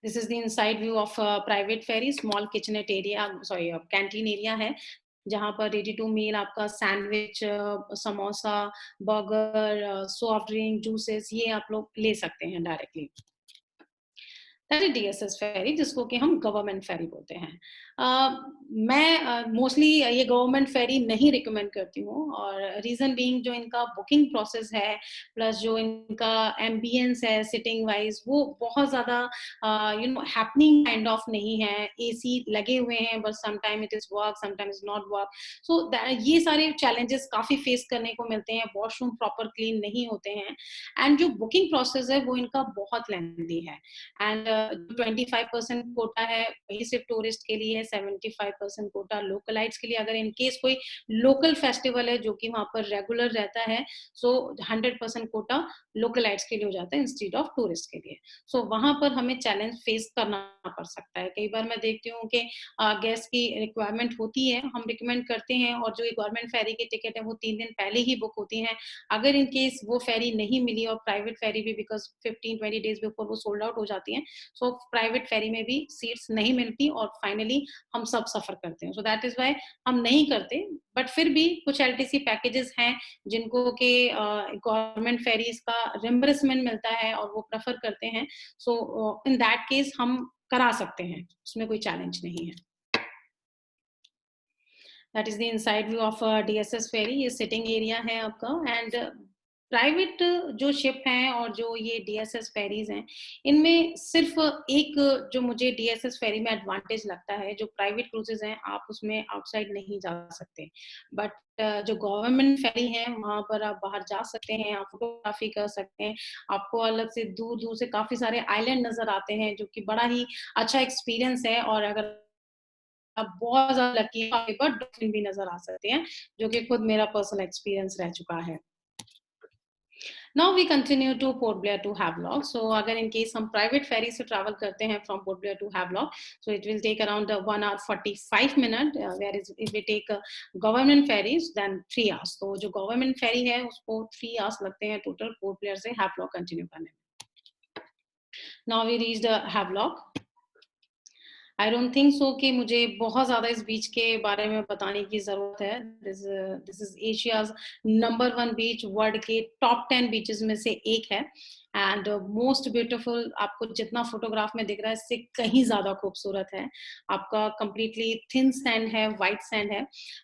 This is the inside view of private ferry. Small kitchenette area, sorry canteen area है, जहाँ पर रेडी टू मील आपका sandwich, samosa, burger, soft drink, juices, ये आप लोग ले सकते हैं directly. That is DSS ferry, जिसको कि हम गवर्नमेंट फेरी बोलते हैं। मैं मोस्टली ये गवर्नमेंट फेरी नहीं रिकमेंड करती हूँ, और रीजन बीइंग जो इनका बुकिंग प्रोसेस है, प्लस जो इनका एम्बियंस है सिटिंग वाइज, वो बहुत ज्यादा हैपनिंग काइंड ऑफ नहीं है। एसी लगे हुए हैं but sometime it is work, sometime is not work. So ये सारे चैलेंजेस काफी फेस करने को मिलते हैं। वॉशरूम प्रॉपर क्लीन नहीं होते हैं, एंड जो बुकिंग प्रोसेस है वो इनका बहुत लेंथी है। एंड 25% कोटा है वही सिर्फ टूरिस्ट के लिए है, 75% कोटा लोकलाइट्स के लिए। अगर इन केस कोई लोकल फेस्टिवल है जो कि वहां पर रेगुलर रहता है, सो 100% कोटा लोकलाइट्स के लिए हो जाता है इंस्टीड ऑफ टूरिस्ट के लिए। सो वहां पर हमें चैलेंज फेस करना पड़ सकता है। कई बार मैं देखती हूँ कि गेस्ट की रिक्वायरमेंट होती है, हम रिकमेंड करते हैं, और जो गवर्नमेंट फेरी की टिकट है वो 3 दिन पहले ही बुक होती है। अगर इन केस वो फेरी नहीं मिली, और प्राइवेट फेरी भी बिकॉज 15-20 डेज बिफोर वो सोल्ड आउट हो जाती है, सो प्राइवेट फेरी में भी सीट्स नहीं मिलती और फाइनली हम सब सफर करते हैं। सो दैट इज वाई हम नहीं करते। बट फिर भी कुछ एलटीसी पैकेजेस हैं जिनको के गवर्नमेंट फेरीज का रिम्बर्समेंट मिलता है और वो प्रेफर करते हैं। सो इन दैट केस हम करा सकते हैं, उसमें कोई चैलेंज नहीं है। That is the inside view of DSS ferry. ये सिटिंग एरिया है आपका। एंड प्राइवेट जो शिप हैं और जो ये डीएसएस फेरीज हैं, इनमें सिर्फ एक जो मुझे डीएसएस फेरी में एडवांटेज लगता है, जो प्राइवेट क्रूजेज हैं आप उसमें आउटसाइड नहीं जा सकते, बट जो गवर्नमेंट फेरी है वहां पर आप बाहर जा सकते हैं, आप फोटोग्राफी कर सकते हैं, आपको अलग से दूर दूर से काफी सारे आइलैंड नजर आते हैं, जो कि बड़ा ही अच्छा एक्सपीरियंस है। और अगर आप बहुत ज्यादा लकी हैं, आपके पास डॉल्फिन भी नजर आ सकते हैं, जो कि खुद मेरा पर्सनल एक्सपीरियंस रह चुका है। Now we continue to Port Blair to Havelock. So अगर in case हम private ferry से travel करते हैं from Port Blair to Havelock, so it will take around 1 hour 45 minutes. Whereas if we take government ferries, then 3 hours. तो जो government ferry है उसको 3 hours लगते हैं total Port Blair से Havelock continue करने में. Now we reached Havelock. I don't think so कि मुझे बहुत ज्यादा इस बीच के बारे में बताने की जरूरत है। This is Asia's number 1 beach, world के टॉप 10 बीचेस में से एक है। एंड मोस्ट ब्यूटीफुल, आपको जितना फोटोग्राफ में दिख रहा है इससे कहीं ज्यादा खूबसूरत है। आपका कंप्लीटली थिन सैंड है, वाइट सैंड है।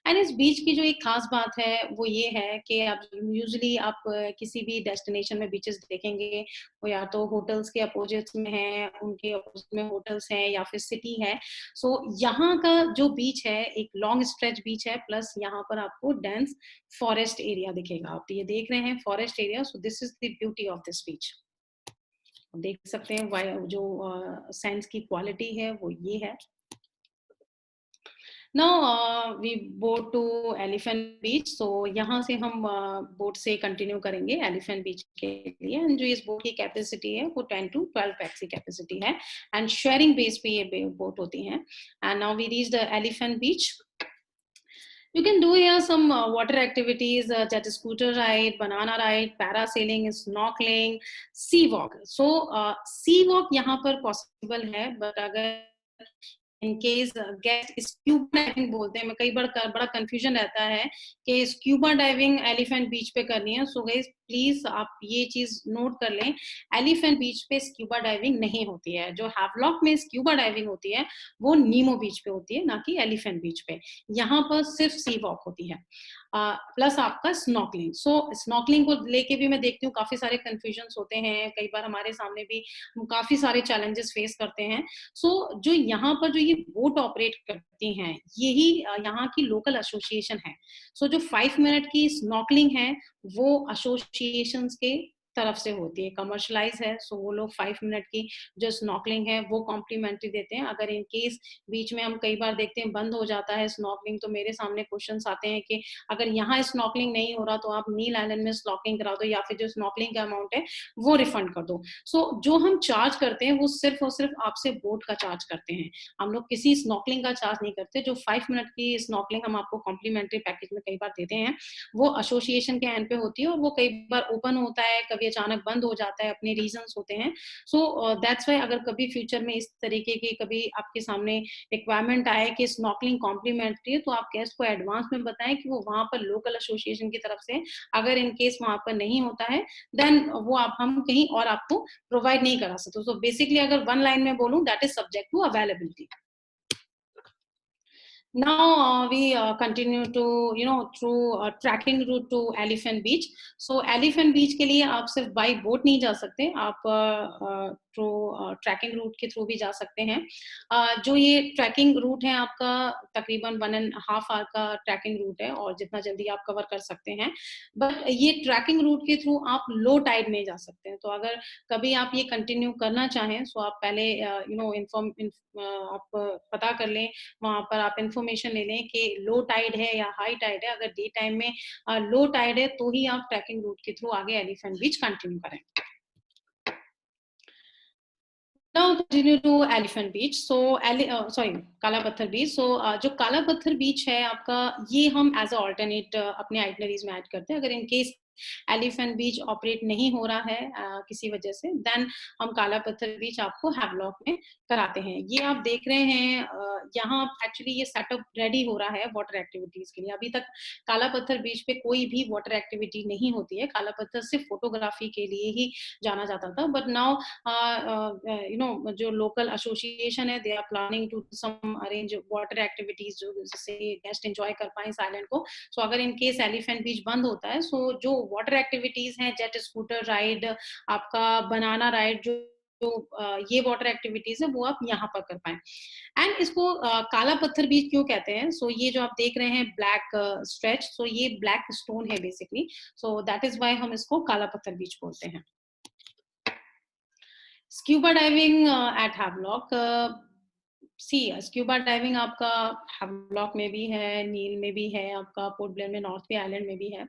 एंड इस बीच की जो एक खास बात है वो ये है कि आप यूजुअली आप किसी भी डेस्टिनेशन में बीचेस देखेंगे, वो या तो होटल्स के अपोजिट में है, उनके अपोजिट में होटल्स हैं, या फिर सिटी है। सो यहाँ का जो बीच है एक लॉन्ग स्ट्रेच बीच है, प्लस यहाँ पर आपको डेंस फॉरेस्ट एरिया दिखेगा। आप ये देख रहे हैं forest area. So this is the beauty of this beach. देख सकते हैं जो सैंड्स की क्वालिटी है वो ये है। Now we boat to Elephant Beach. So यहाँ से हम बोट से कंटिन्यू करेंगे एलिफेंट बीच के लिए। एंड जो इस बोट की कैपेसिटी है वो 10 to 12 पैक्स की कैपेसिटी है, एंड शेयरिंग बेस पे ये बोट होती हैं। And now we reach the elephant beach. You can do here some water activities, jet scooter ride, banana ride, parasailing, snorkeling, sea walk. So sea walk यहाँ पर possible है, but अगर in case guest scuba diving बोलते हैं, मैं कई बार बड़ा confusion रहता है कि स्क्यूबा डाइविंग एलिफेंट बीच पे करनी है। सो गाइस प्लीज आप ये चीज नोट कर लें, एलिफेंट बीच पे स्क्यूबा डाइविंग नहीं होती है। जो हैवलॉक में स्क्यूबा डाइविंग होती है वो नीमो बीच पे होती है, ना कि एलिफेंट बीच पे। यहाँ पर सिर्फ सी वॉक होती है, प्लस आपका स्नॉकलिंग। सो स्नॉकलिंग को लेके भी मैं देखती हूँ काफी सारे कंफ्यूजन होते हैं, कई बार हमारे सामने भी काफी सारे चैलेंजेस फेस करते हैं। सो जो यहाँ पर जो ये बोट ऑपरेट करती हैं, यही यहाँ की लोकल एसोसिएशन है। सो जो 5 मिनट की स्नॉकलिंग है वो एसोसिएशन के तरफ से होती है, कमर्शलाइज है। सो वो लोग 5 मिनट की जो स्नॉकलिंग है वो कॉम्प्लीमेंट्री देते हैं। अगर इन केस बीच में हम कई बार देखते हैं बंद हो जाता है स्नॉकलिंग, तो मेरे सामने क्वेश्चंस आते हैं कि अगर यहाँ स्नॉकलिंग नहीं हो रहा तो आप नील आइलैंड में स्नॉकलिंग करा दो, या फिर जो स्नॉकलिंग का अमाउंट है वो रिफंड कर दो। सो जो हम चार्ज करते हैं वो सिर्फ और सिर्फ आपसे बोट का चार्ज करते हैं, हम लोग किसी स्नॉकलिंग का चार्ज नहीं करते। जो 5 मिनट की स्नॉकलिंग हम आपको कॉम्प्लीमेंट्री पैकेज में कई बार देते हैं वो एसोसिएशन के एंड पे होती है, और वो कई बार ओपन होता है, कभी अचानक बंद हो जाता है, अपने रीजंस होते हैं। सो दैट्स व्हाई अगर कभी फ्यूचर में इस तरीके की कभी आपके सामने रिक्वायरमेंट आए कि स्नॉकलिंग कॉम्प्लीमेंट्री है, तो आप गेस्ट को एडवांस में बताएं कि वो वहां पर लोकल एसोसिएशन की तरफ से, अगर इन केस वहां पर नहीं होता है देन वो हम कहीं और आपको प्रोवाइड नहीं करा सकते। सो बेसिकली अगर वन लाइन में बोलूं, that is subject to availability. Now we continue to through tracking route to Elephant Beach. So Elephant Beach के लिए आप सिर्फ बाई बोट नहीं जा सकते, आप थ्रू ट्रैकिंग रूट के थ्रू भी जा सकते हैं। जो ये ट्रैकिंग रूट है आपका तकरीबन 1.5 आवर का ट्रैकिंग रूट है और जितना जल्दी आप कवर कर सकते हैं। बट ये ट्रैकिंग रूट के थ्रू आप लो टाइड में जा सकते हैं। तो अगर कभी आप ये कंटिन्यू करना चाहें सो आप पहले आप पता कर लें, वहाँ पर आप इंफॉर्मेशन ले लें कि लो टाइड है या हाई टाइड है। अगर डे टाइम में लो टाइड है तो ही आप ट्रैकिंग रूट के थ्रू आगे एलिफेंट बीच कंटिन्यू करें। Now continue to Elephant Beach. So, sorry, काला पत्थर बीच. So, जो काला पत्थर बीच है आपका, ये हम एज अ ऑल्टरनेट अपने आइटनरीज में ऐड करते हैं। अगर in case elephant beach operate नहीं हो रहा है किसी वजह से, देन हम काला पत्थर बीच आपको हैवलॉक में कराते हैं। ये आप देख रहे हैं यहाँ एक्चुअली ये सेटअप रेडी हो रहा है वाटर एक्टिविटीज के लिए। अभी तक काला पत्थर बीच पे कोई भी वाटर एक्टिविटी नहीं होती है। काला पत्थर सिर्फ फोटोग्राफी के लिए ही जाना जाता था, बट नाउ जो लोकल एसोसिएशन है, they are planning to some arrange water activities जो जिससे गेस्ट एंजॉय कर पाए इस आइलैंड को। सो अगर इन केस एलिफेंट बीच बंद होता है, सो जो वाटर एक्टिविटीज हैं, जेट स्कूटर राइड, आपका बनाना राइड, जो ये वाटर एक्टिविटीज है वो आप यहाँ पर कर पाए। एंड इसको काला पत्थर बीच क्यों कहते हैं? सो ये जो आप देख रहे हैं ब्लैक स्ट्रेच, सो ये ब्लैक स्टोन है basically, so that is why हम इसको काला पत्थर बीच बोलते हैं। Scuba diving at Havelock, see scuba diving आपका हैवलॉक में भी है, नील में भी है, आपका पोर्ट ब्लेयर में, नॉर्थ बे आइलैंड में भी है।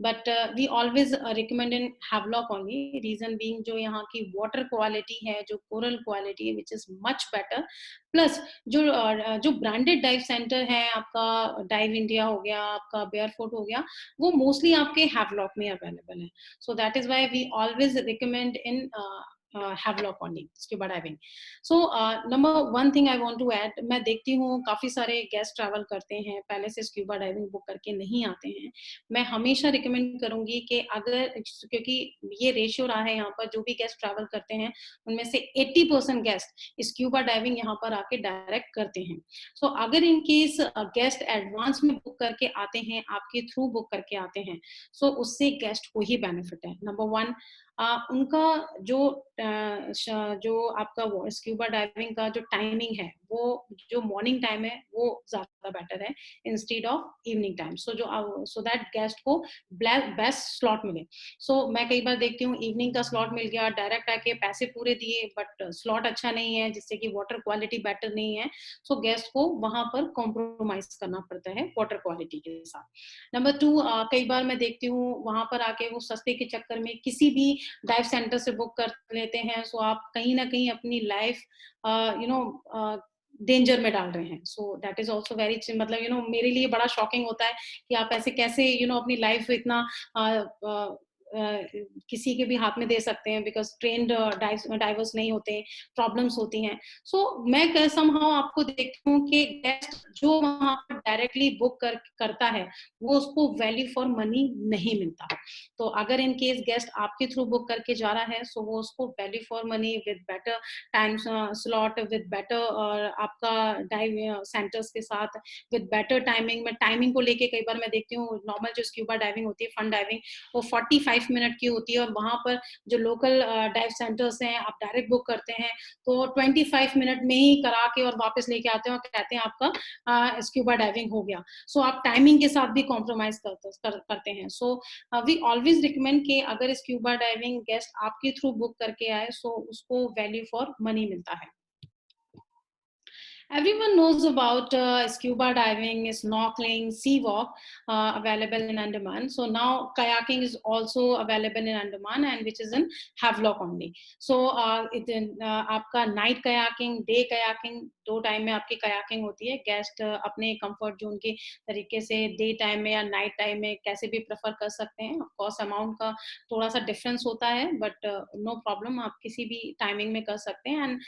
But we always recommend in Havelock only, reason being जो यहाँ की वाटर क्वालिटी है, जो कोरल क्वालिटी है, which is much better. Plus जो ब्रांडेड डाइव सेंटर है, आपका डाइव इंडिया हो गया, आपका बेयरफुट हो गया, वो मोस्टली आपके हैवलॉक में अवेलेबल है। So that is why we always recommend in Havelock only scuba diving. So number one thing I want to add, मैं देखती हूँ काफी सारे गेस्ट ट्रैवल करते हैं, पहले से स्क्यूबा डाइविंग बुक करके नहीं आते हैं। मैं हमेशा रिकमेंड करूंगी कि अगर, क्योंकि ये रेशियो रहा है यहाँ पर, जो भी गेस्ट ट्रैवल करते हैं उनमें से 80% गेस्ट स्क्यूबा डाइविंग यहाँ पर आके डायरेक्ट करते हैं। सो अगर इन केस गेस्ट एडवांस में बुक करके आते हैं, आपके थ्रू बुक करके आते हैं, सो उससे गेस्ट को ही बेनिफिट है। नंबर वन, उनका जो आपका स्क्यूबा डाइविंग का जो टाइमिंग है, वो जो मॉर्निंग टाइम है वो ज्यादा बेटर है instead of evening time, so that guest को बेस्ट स्लॉट मिले। सो मैं कई बार देखती हूँ इवनिंग का स्लॉट मिल गया, डायरेक्ट आके पैसे पूरे दिए, बट स्लॉट अच्छा नहीं है, जिससे कि वाटर क्वालिटी बेटर नहीं है, सो गेस्ट को वहां पर कॉम्प्रोमाइज करना पड़ता है वाटर क्वालिटी के साथ। नंबर टू, कई बार मैं देखती हूँ वहां पर आके वो सस्ते के चक्कर में किसी भी डाइव सेंटर से बुक कर लेते हैं, सो आप कहीं ना कहीं अपनी लाइफ डेंजर में डाल रहे हैं। सो दैट इज ऑल्सो वेरी, मतलब मेरे लिए बड़ा शॉकिंग होता है कि आप ऐसे कैसे अपनी लाइफ इतना किसी के भी हाथ में दे सकते हैं, बिकॉज ट्रेंड डाइवर्स नहीं होते, प्रॉब्लम्स होती हैं। सो मैं समहाउ आपको देखती हूँ कि गेस्ट जो वहां पर डायरेक्टली बुक करता है, वो उसको वैल्यू फॉर मनी नहीं मिलता। तो अगर इन केस गेस्ट आपके थ्रू बुक करके जा रहा है, सो वो उसको value for money with better time slot, with better और आपका डाइव सेंटर्स के साथ विद बेटर टाइमिंग में, टाइमिंग को लेके कई बार मैं देखती हूँ नॉर्मल जो स्क्यूबा डाइविंग होती है, फन डाइविंग, वो 45 मिनट की होती है, और वहां पर जो लोकल डाइव सेंटर्स हैं, आप डायरेक्ट बुक करते हैं तो 25 मिनट में ही करा के और वापस लेके आते हैं और कहते हैं आपका स्क्यूबा डाइविंग हो गया। सो आप टाइमिंग के साथ भी कॉम्प्रोमाइज करते हैं। सो वी ऑलवेज रिकमेंड कि अगर स्क्यूबा डाइविंग गेस्ट आपके थ्रू बुक करके आए, सो उसको वैल्यू फॉर मनी मिलता है। Everyone knows about scuba diving, snorkeling, sea walk available in Andaman. So now kayaking is also available in Andaman, and which is in Havelock only. So आपका night kayaking, day kayaking, दो time में आपकी kayaking होती है। Guest अपने comfort zone के तरीके से डे टाइम में या नाइट टाइम में कैसे भी प्रेफर कर सकते हैं। ऑफकोर्स अमाउंट का थोड़ा सा डिफरेंस होता है, बट नो प्रॉब्लम, आप किसी भी टाइमिंग में कर सकते हैं। एंड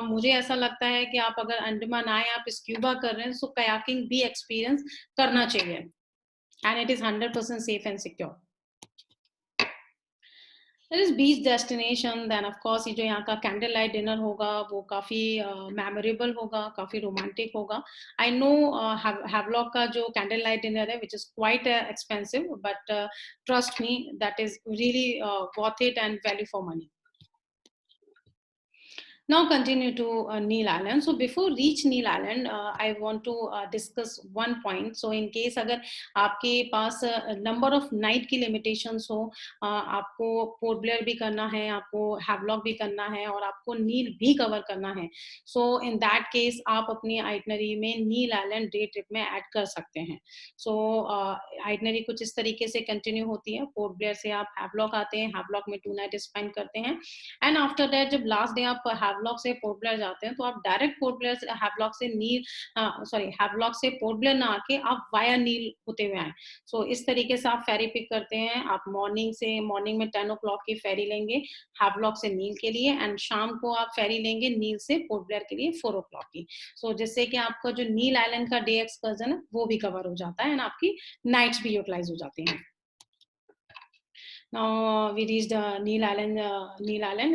मुझे ऐसा लगता है कि आप अगर अंडमान आए, आप स्क्यूबा कर रहे हैं, सो कयाकिंग भी एक्सपीरियंस करना चाहिए, and it is 100% safe and secure. Is beach destination, then of course ये जो यहाँ का कैंडल लाइट डिनर होगा वो काफी मेमोरेबल होगा, काफी रोमांटिक होगा। आई नो हैवलॉक का जो कैंडल लाइट डिनर है which is quite expensive, but trust me that is really worth it and value for money. Now continue to Neil Island. So before reach Neil Island, I want to discuss one point. So in case अगर आपके पास number of night की limitations हो, आपको port Blair भी करना है, आपको Havelock भी करना है और आपको नील भी कवर करना है. So in that case आप अपनी आइटनरी में नील आइलैंड डे ट्रिप में ऐड कर सकते हैं. So आइटनरी कुछ इस तरीके से कंटिन्यू होती है. पोर्ट ब्लेयर से आप हैवलॉक आते हैं, हैवलॉक में 2 नाइट स्पेंड करते हैं एंड आफ्टर दैट जब लास्ट डे आप हैवलॉक से पोर्ट ब्लेयर जाते हैं तो आप डायरेक्ट पोर्ट ब्लेयर से हैवलॉक से नील सॉरी हैवलॉक से पोर्ट ब्लेयर ना आके आप वाया नील होते हुए आए. सो इस तरीके से आप फेरी पिक करते हैं. आप मॉर्निंग में 10 o'clock की फेरी लेंगे हैवलॉक से नील के लिए एंड शाम को आप फेरी लेंगे नील से पोर्ट ब्लेयर के लिए 4 o'clock की. सो जिससे कि आपका जो नील आइलैंड का डे एक्सकर्जन है वो भी कवर हो जाता है एंड आपकी नाइट्स भी यूटिलाइज हो जाती हैं. Now we reached Neil Island,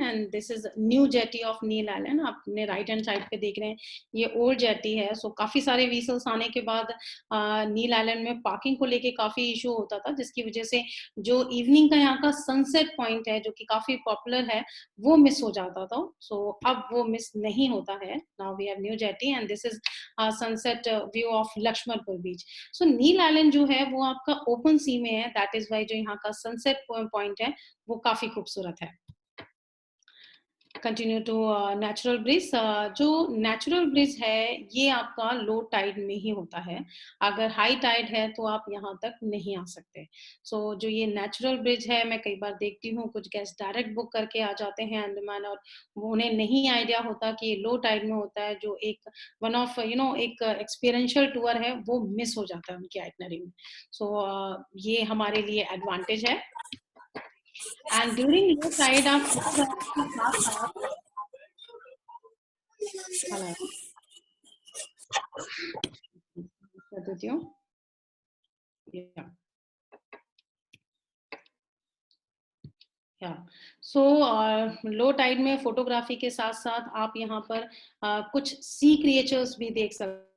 and this is new jetty of Neil Island. आपने राइट हैंड साइड पे देख रहे हैं ये ओल्ड जेटी है. सो काफी सारे व्हीसल्स आने के बाद नील आइलैंड में पार्किंग को लेके काफी इशू होता था, जिसकी वजह से जो इवनिंग का यहाँ का सनसेट पॉइंट है जो कि काफी पॉपुलर है वो मिस हो जाता था. सो अब वो मिस नहीं होता है. Now we have new jetty and this is sunset view of Laxmanpur beach. So Neil island जो है वो आपका ओपन सी में है. दैट इज वाई जो यहाँ का सनसेट पॉइंट है वो काफी खूबसूरत है. Continue to natural bridge. जो नेचुरल ब्रिज है ये आपका लो टाइड में ही होता है. अगर हाई टाइड है तो आप यहाँ तक नहीं आ सकते. जो ये नेचुरल ब्रिज है मैं कई बार देखती हूँ कुछ गेस्ट डायरेक्ट बुक करके आ जाते हैं अंडमान और उन्हें नहीं आइडिया होता कि ये लो टाइड में होता है. जो एक वन ऑफ एक एक्सपीरियंशियल टूर है वो मिस हो जाता है उनकी आइटनरी में. ये हमारे लिए एडवांटेज है. एंड ड्यूरिंग लो टाइड आप फोटोग्राफी के साथ साथ हेलो कर देती हूँ. या या सो लो टाइड में फोटोग्राफी के साथ साथ आप यहाँ पर कुछ सी क्रिएचर्स भी देख सकते.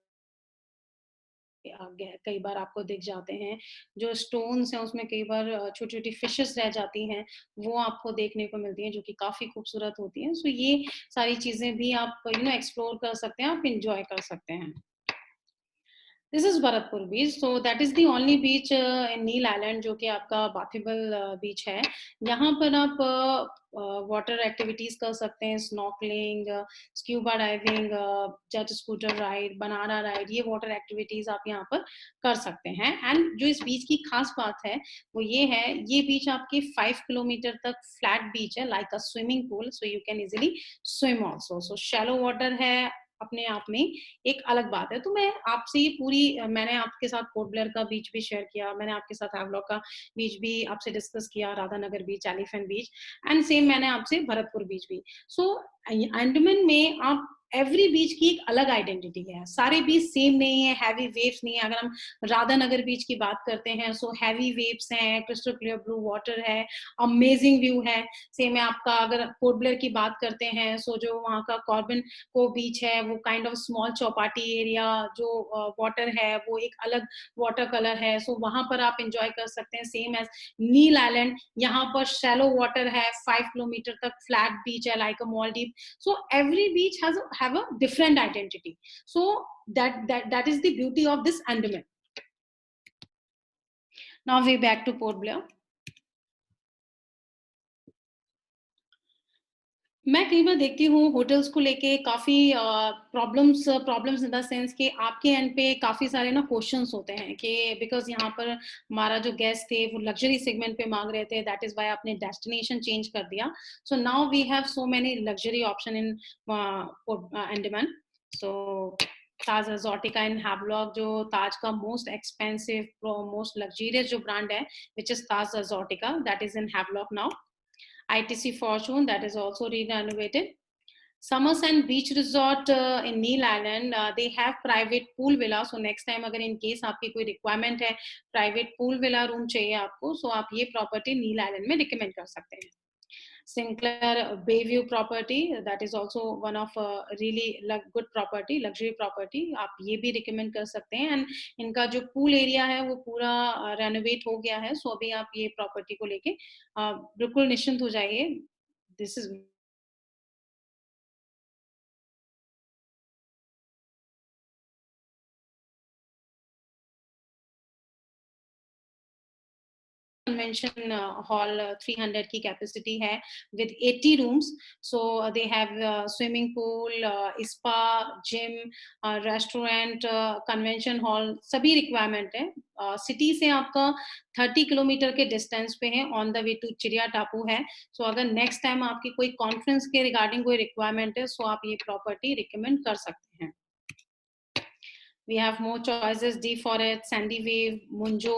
कई बार आपको दिख जाते हैं जो स्टोन्स हैं उसमें कई बार छोटी छोटी फिशेस रह जाती हैं वो आपको देखने को मिलती हैं जो कि काफी खूबसूरत होती हैं. ये सारी चीजें भी आप एक्सप्लोर कर सकते हैं, आप इंजॉय कर सकते हैं. This is Bharatpur beach. That is the only beach in Neil island जो कि आपका बाथिबल बीच है. यहाँ पर आप वाटर एक्टिविटीज कर सकते हैं. Snorkelling, scuba diving, jet scooter ride, banana ride, ये वाटर एक्टिविटीज आप यहाँ पर कर सकते हैं. एंड जो इस बीच की खास बात है वो ये है ये बीच आपके 5 किलोमीटर तक फ्लैट बीच है like a swimming pool. You can easily swim also. Shallow water है अपने आप में एक अलग बात है. तो मैं आपसे ये मैंने आपके साथ पोर्ट ब्लेयर का बीच भी शेयर किया, मैंने आपके साथ हैवलॉक का बीच भी आपसे डिस्कस किया, राधानगर बीच, एलिफेंट बीच एंड सेम मैंने आपसे भरतपुर बीच भी. सो अंडमान में आप एवरी बीच की एक अलग आइडेंटिटी है. सारे बीच सेम नहीं है, हैवी वेव्स नहीं है. अगर हम राधानगर बीच की बात करते हैं हैवी वेव्स हैं, क्रिस्टल क्लियर ब्लू वाटर है, अमेजिंग व्यू है. सेम है आपका अगर पोर्ट ब्लेयर की बात करते हैं जो वहाँ का कॉर्बन को बीच है वो kind of small chowpatty area. जो वाटर है वो एक अलग वाटर कलर है. वहां पर आप इंजॉय कर सकते हैं. सेम एज नील आइलैंड, यहाँ पर शैलो वाटर है, 5 किलोमीटर तक फ्लैट बीच है like a Maldive. Every which have a different identity. That is the beauty of this Andaman. Now we back to Port Blair. मैं कई बार देखती हूँ होटल्स को लेके काफ़ी प्रॉब्लम्स इन द सेंस कि आपके एंड पे काफ़ी सारे ना क्वेश्चंस होते हैं कि बिकॉज़ यहाँ पर हमारा जो गेस्ट थे वो लग्जरी सेगमेंट पे माँग रहे थे. दैट इज़ व्हाई आपने डेस्टिनेशन चेंज कर दिया. Now we have so many luxury option in Andaman. Taj Exotica in Havelock, जो ताज का मोस्ट एक्सपेंसिव मोस्ट लग्जरियस जो ब्रांड है which is Taj Exotica, that is in Havelock now. ITC Fortune, that is also renovated. Summersand Beach Resort in Neil Island, they have private pool villa. So next time अगर in case आपकी कोई requirement है private pool villa room चाहिए आपको, आप ये property Neil Island में recommend कर सकते हैं. Sinclair Bayview property, that is also one of really good property, luxury property. आप ये भी recommend कर सकते हैं. And इनका जो pool area है वो पूरा renovate हो गया है. अभी आप ये property को लेके बिल्कुल निश्चिंत हो जाइए. This is convention hall, 300 की capacity है with 80 rooms. So they have swimming pool, spa, gym, restaurant, convention hall, सभी requirement है. City से आपका 30 किलोमीटर के डिस्टेंस पे है, ऑन द वे टू चिड़िया टापू है. सो अगर नेक्स्ट टाइम आपकी कोई कॉन्फ्रेंस के रिगार्डिंग कोई रिक्वायरमेंट है, सो आप ये प्रॉपर्टी रिकमेंड कर सकते हैं. We have more choices: D Forest, Sandy Wave, Munjo,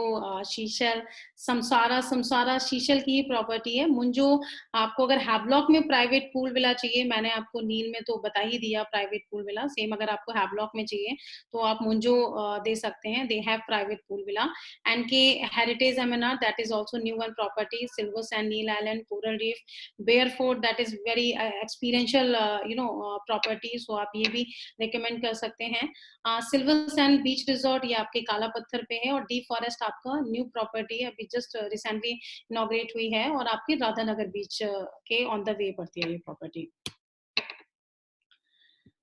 शीशल, Samsara. Samsara शीशल की प्रॉपर्टी है. मुंजो आपको अगर हैवलॉक में प्राइवेट पूल विला चाहिए, मैंने आपको नील में तो बता ही दिया प्राइवेट पूल विला. सेम अगर आपको हैवलॉक में चाहिए तो आप मुंजो दे सकते हैं. They have private pool villa. And के heritage MNR, that is also new one property. Silver Sand, Neel Island, Coral Reef, Barefoot, that is very experiential property. So आप ये भी रिकमेंड कर सकते हैं. सिल्वर सैंड बीच रिजॉर्ट, ये आपके काला पत्थर पे है. और डी फॉरेस्ट आपका न्यू प्रॉपर्टी है, अभी जस्ट रिसेंटली इनॉग्रेट हुई है और आपके राधानगर बीच के ऑन द वे पड़ती है ये प्रॉपर्टी.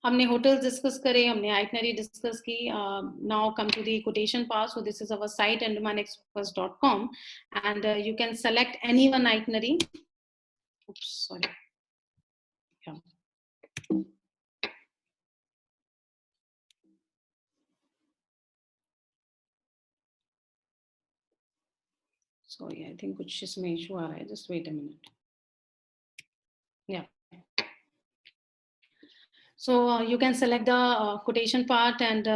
हमने होटल्स डिस्कस करे, हमने आइटनरी डिस्कस की. Now come to the quotation part. So this is our site andamanexpress.com and you can select any one itinerary. Oops, sorry. Yeah. Sorry, I think कुछ इसमें issue आ रहा है. Just wait a minute. Yeah. So you can select the quotation part and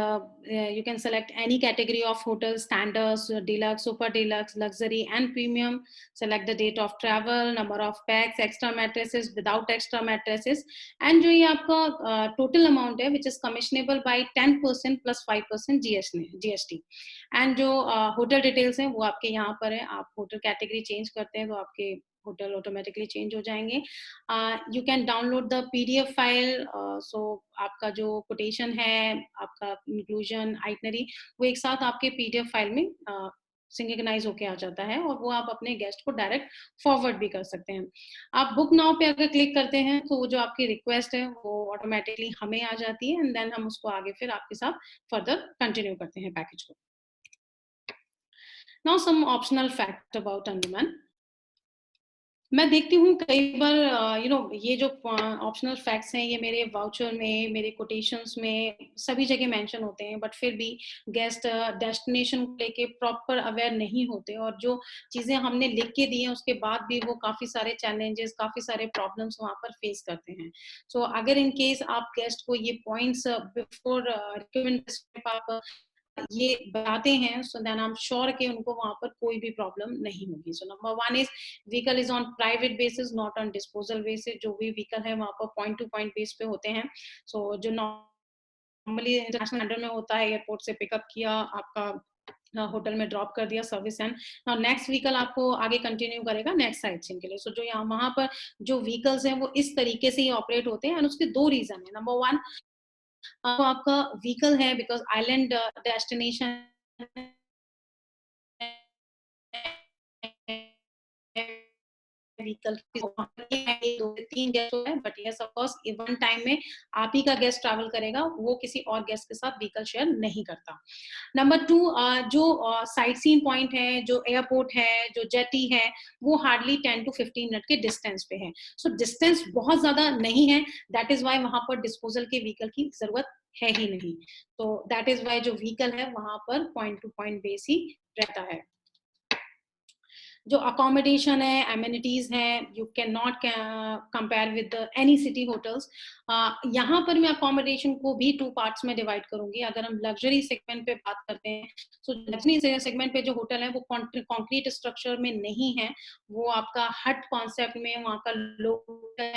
you can select any category of hotels: standards, deluxe, super deluxe, luxury and premium. Select the date of travel, number of packs, extra mattresses, without extra mattresses. And जो ये आपका total amount है, which is commissionable by 10% plus 5% GST. And जो hotel details हैं वो आपके यहाँ पर है. आप hotel category change करते हैं तो आपके होटल ऑटोमेटिकली चेंज हो जाएंगे. You can download the PDF file. So आपका जो कोटेशन है, आपका इंक्लूजन, आइटनरी, वो एक साथ आपके पीडीएफ फाइल में सिंक्रोनाइज होके आ जाता है और वो आप अपने गेस्ट को डायरेक्ट फॉरवर्ड भी कर सकते हैं. आप बुक नाउ पे अगर क्लिक करते हैं तो वो जो आपकी रिक्वेस्ट है वो ऑटोमेटिकली हमें आ जाती है एंड देन हम उसको आगे फिर आपके साथ फर्दर कंटिन्यू करते हैं पैकेज को. Now some optional fact about Andaman. मैं देखती हूँ कई बार ये जो ऑप्शनल फैक्ट्स हैं ये मेरे वाउचर में, मेरे कोटेशंस में सभी जगह मेंशन होते हैं, बट फिर भी गेस्ट डेस्टिनेशन को लेके प्रॉपर अवेयर नहीं होते और जो चीजें हमने लिख के दी हैं उसके बाद भी वो काफी सारे चैलेंजेस, काफी सारे प्रॉब्लम्स वहां पर फेस करते हैं. सो अगर इन केस आप गेस्ट को ये पॉइंट्स बिफोर रिकमेंड आप ये बताते हैं, so then I am sure कि उनको वहां पर कोई भी प्रॉब्लम नहीं होगी. So number one is vehicle is on private basis, not on disposal basis. जो भी व्हीकल है वहां पर पॉइंट टू पॉइंट बेस पे होते हैं. सो जो नॉर्मली इंटरनेशनल अंडर में होता है, एयरपोर्ट से पिकअप किया, आपका होटल में ड्रॉप कर दिया, सर्विस एंड नेक्स्ट व्हीकल आपको आगे कंटिन्यू करेगा नेक्स्ट साइट सीइंग के लिए. सो जो यहाँ वहां पर जो व्हीकल्स हैं वो इस तरीके से ही ऑपरेट होते हैं. एंड उसके दो रीजन है. नंबर वन, आपका व्हीकल है because island destination vehicle 2-3 guest है, but yes of course one time में आप ही का गेस्ट ट्रैवल करेगा, वो किसी और गेस्ट के साथ व्हीकल शेयर नहीं करता. नंबर टू, जो साइट सीन पॉइंट है, जो एयरपोर्ट है, जो जेटी है, वो हार्डली 10 to 15 मिनट के डिस्टेंस पे है. सो डिस्टेंस बहुत ज्यादा नहीं है, दैट इज वाई वहां पर डिस्पोजल के व्हीकल की जरूरत है ही नहीं. तो दैट इज वाई जो व्हीकल है वहां पर पॉइंट टू पॉइंट बेस ही रहता है. जो अकोमोडेशन है, एमिनिटीज हैं, you can not compare with any city hotels. यहाँ पर मैं अकोमोडेशन को भी 2 पार्ट्स में डिवाइड करूंगी. अगर हम लग्जरी सेगमेंट पे बात करते हैं, सो लग्जरी सेगमेंट पे जो होटल है वो कॉन्क्रीट स्ट्रक्चर में नहीं है, वो आपका हट कॉन्सेप्ट में, वहाँ का लोकल